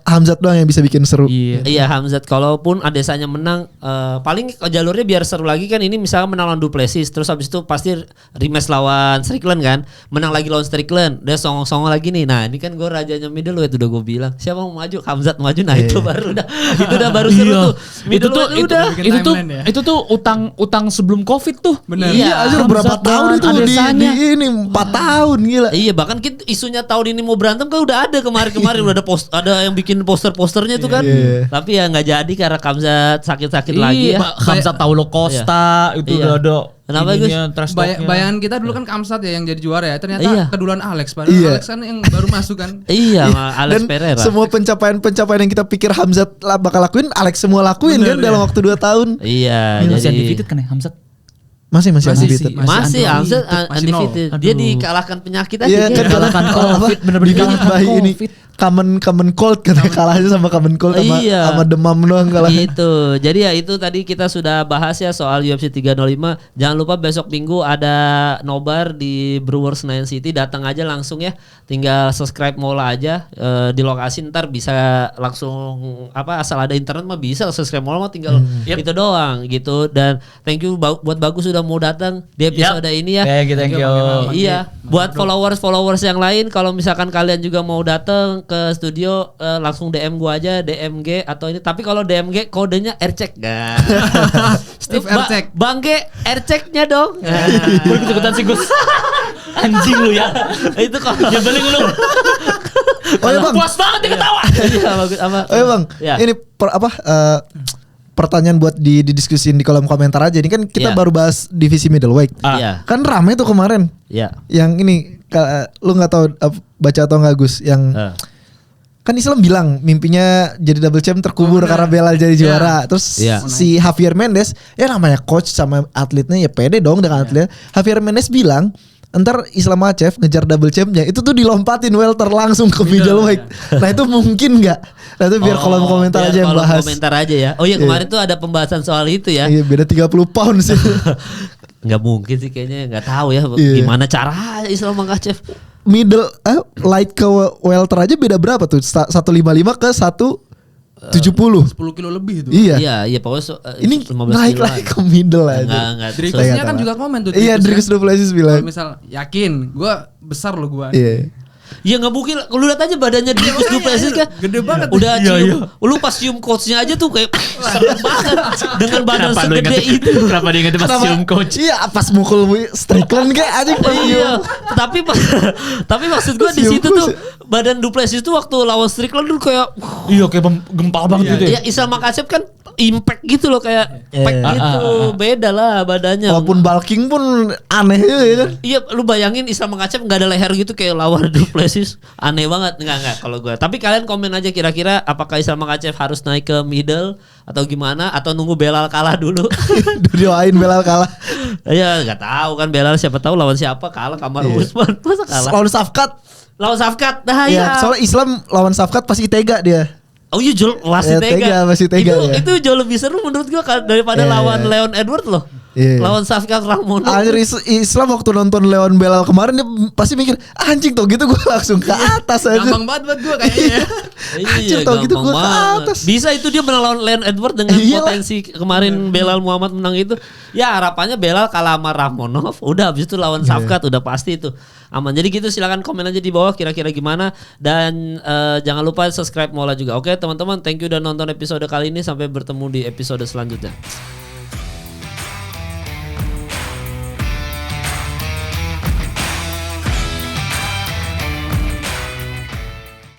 Hamzat doang yang bisa bikin seru. Iya. Iya Hamzat, kalaupun Adesanya menang paling jalurnya biar seru lagi kan ini misalnya menang lawan Du Plessis terus habis itu pasti rematch lawan Strickland kan, menang lagi lawan Strickland udah songong-songong lagi nih. Nah ini kan gue rajanya middleweight udah gue bilang siapa mau maju Hamzat maju, nah itu baru udah itu udah baru seru tuh middleweight udah. bikin timeline ya. itu tuh utang sebelum Covid tuh. Bener. Iya, anjir berapa Hamzat tahun dan itu di Adesanya. ini 4 tahun gila. Iya bahkan isunya tahun ini mau berantem kan udah ada kemarin udah ada yang bikin posternya itu kan. Iya. Tapi ya nggak jadi karena Hamzat sakit-sakit lagi ya. Hamzat Paulo Costa itu Iya. udah ada. Kenapa, ininya, trash talknya. Bayangan kita dulu kan Kamsat ya yang jadi juara ya. Ternyata Iya. keduluan Alex. Padahal Iya. Alex kan yang baru masuk kan. Iya, sama Alex Dan Pereira. semua pencapaian yang kita pikir Hamzat lah bakal lakuin, Alex semua lakuin kan dalam waktu 2 tahun. Iya, Masih jadi undefeated kan ya Hamzat? Masih Masih undefeated. sih. masih Hamzat Masih undefeated. nol. Dia Aduh. dikalahkan penyakit aja. Iya dia. kan Kalahkan COVID, bener-bener dikalahkan kalahkan ini COVID. common cold kan kalahnya sama common cold sama, Iya. sama demam doang kalah. Gitu. Jadi ya itu tadi kita sudah bahas ya soal UFC 305. Jangan lupa besok Minggu ada nobar di Brewers Senayan City. Datang aja langsung ya. Tinggal subscribe Mola aja di lokasi, ntar bisa langsung asal ada internet mah bisa subscribe Mola mah tinggal itu doang gitu. Dan thank you buat Bagus sudah mau datang di episode ini ya. Thank you. Iya, buat followers yang lain kalau misalkan kalian juga mau datang ke studio langsung DM gua aja DMG atau ini. Tapi kalau DMG kodenya aircheck kan. Steve Aircheck. Bang G airchecknya dong. Gue ikut-ikutan sih Gus. Anjing lu ya. Itu kalau Nyebelin lu. Oh ya Bang. Puas banget dia ketawa. Iya bagus apa? Oh ya Bang. Ya. Ini pertanyaan buat didiskusin di kolom komentar aja. Ini kan kita Iya. baru bahas divisi middleweight. Iya. Kan rame tuh kemarin. Iya. Yang ini lu nggak tahu baca atau nggak Gus? Yang kan Islam bilang mimpinya jadi double champ terkubur karena Belal jadi juara. Terus Iya. si Javier Mendes ya namanya coach sama atletnya ya pede dong dengan atletnya. Javier Mendes bilang Ntar Islam Makhachev ngejar double champnya itu tuh dilompatin welter langsung ke middleweight. Nah itu mungkin nggak? Nah itu biar kolom komentar aja yang bahas. Komentar aja ya. Oh iya kemarin tuh ada pembahasan soal itu ya. Iya beda 30 pound sih. Nggak mungkin sih kayaknya, nggak tahu ya gimana cara Islam Makhachev. Middle light ke welter aja beda berapa tuh? 155 ke 170. 10 kilo lebih itu. Iya. Iya pokoknya ini naik lagi ke middle aja. Enggak. Dricusnya kan juga komen tuh. Iya, Dricus Duplessis bilang. Kalau misal yakin, gua besar loh gua. Iya. Ya nggak mungkin, lu lihat aja badannya Dricus Duplessis kan gede banget. Udah cium, lu pas cium coachnya aja tuh kayak serem banget dengan badan segede itu. Kenapa dia ingetin pas cium coach? Iya, pas mukul Strickland kayak aja pas Iya, tapi maksud gue di situ tuh badan Duplessis tuh waktu lawan Strickland dulu kayak Iya kayak gempal banget gitu ya. ya Islam Makhachev kan impact gitu loh kayak pack gitu, beda lah badannya. walaupun bulking pun aneh juga ya kan. Iya, lu bayangin Islam Makhachev nggak ada leher gitu kayak lawan Duplessis, aneh banget. Enggak kalau gue. Tapi kalian komen aja kira-kira apakah Islam Makhachev harus naik ke middle atau gimana, atau nunggu Belal kalah dulu. Doain Belal kalah. Ya nggak tahu kan Belal, siapa tahu lawan siapa kalah, Kamar Usman masa kalah. Lawan Safkat. Nah Iya, soalnya Islam lawan Safkat pasti tega dia. Oh iya masih tega. Masih tega ya. Itu jauh lebih seru menurut gua daripada lawan Leon Edward loh. Iya. Lawan Safkat Ramono. Anjir, Islam waktu nonton Leon Belal kemarin dia pasti mikir anjing tau gitu gue langsung ke atas aja. Gampang banget buat gue kayaknya. Anjir tau gitu gue ke atas. Bisa itu dia menang lawan Leon Edward dengan potensi kemarin Belal Muhammad menang itu. Ya harapannya Belal kalah sama Ramonov. Udah habis itu lawan Safkat udah pasti itu aman. Jadi gitu, silakan komen aja di bawah kira-kira gimana. Dan jangan lupa subscribe Mola juga. Oke teman-teman, thank you udah nonton episode kali ini. Sampai bertemu di episode selanjutnya.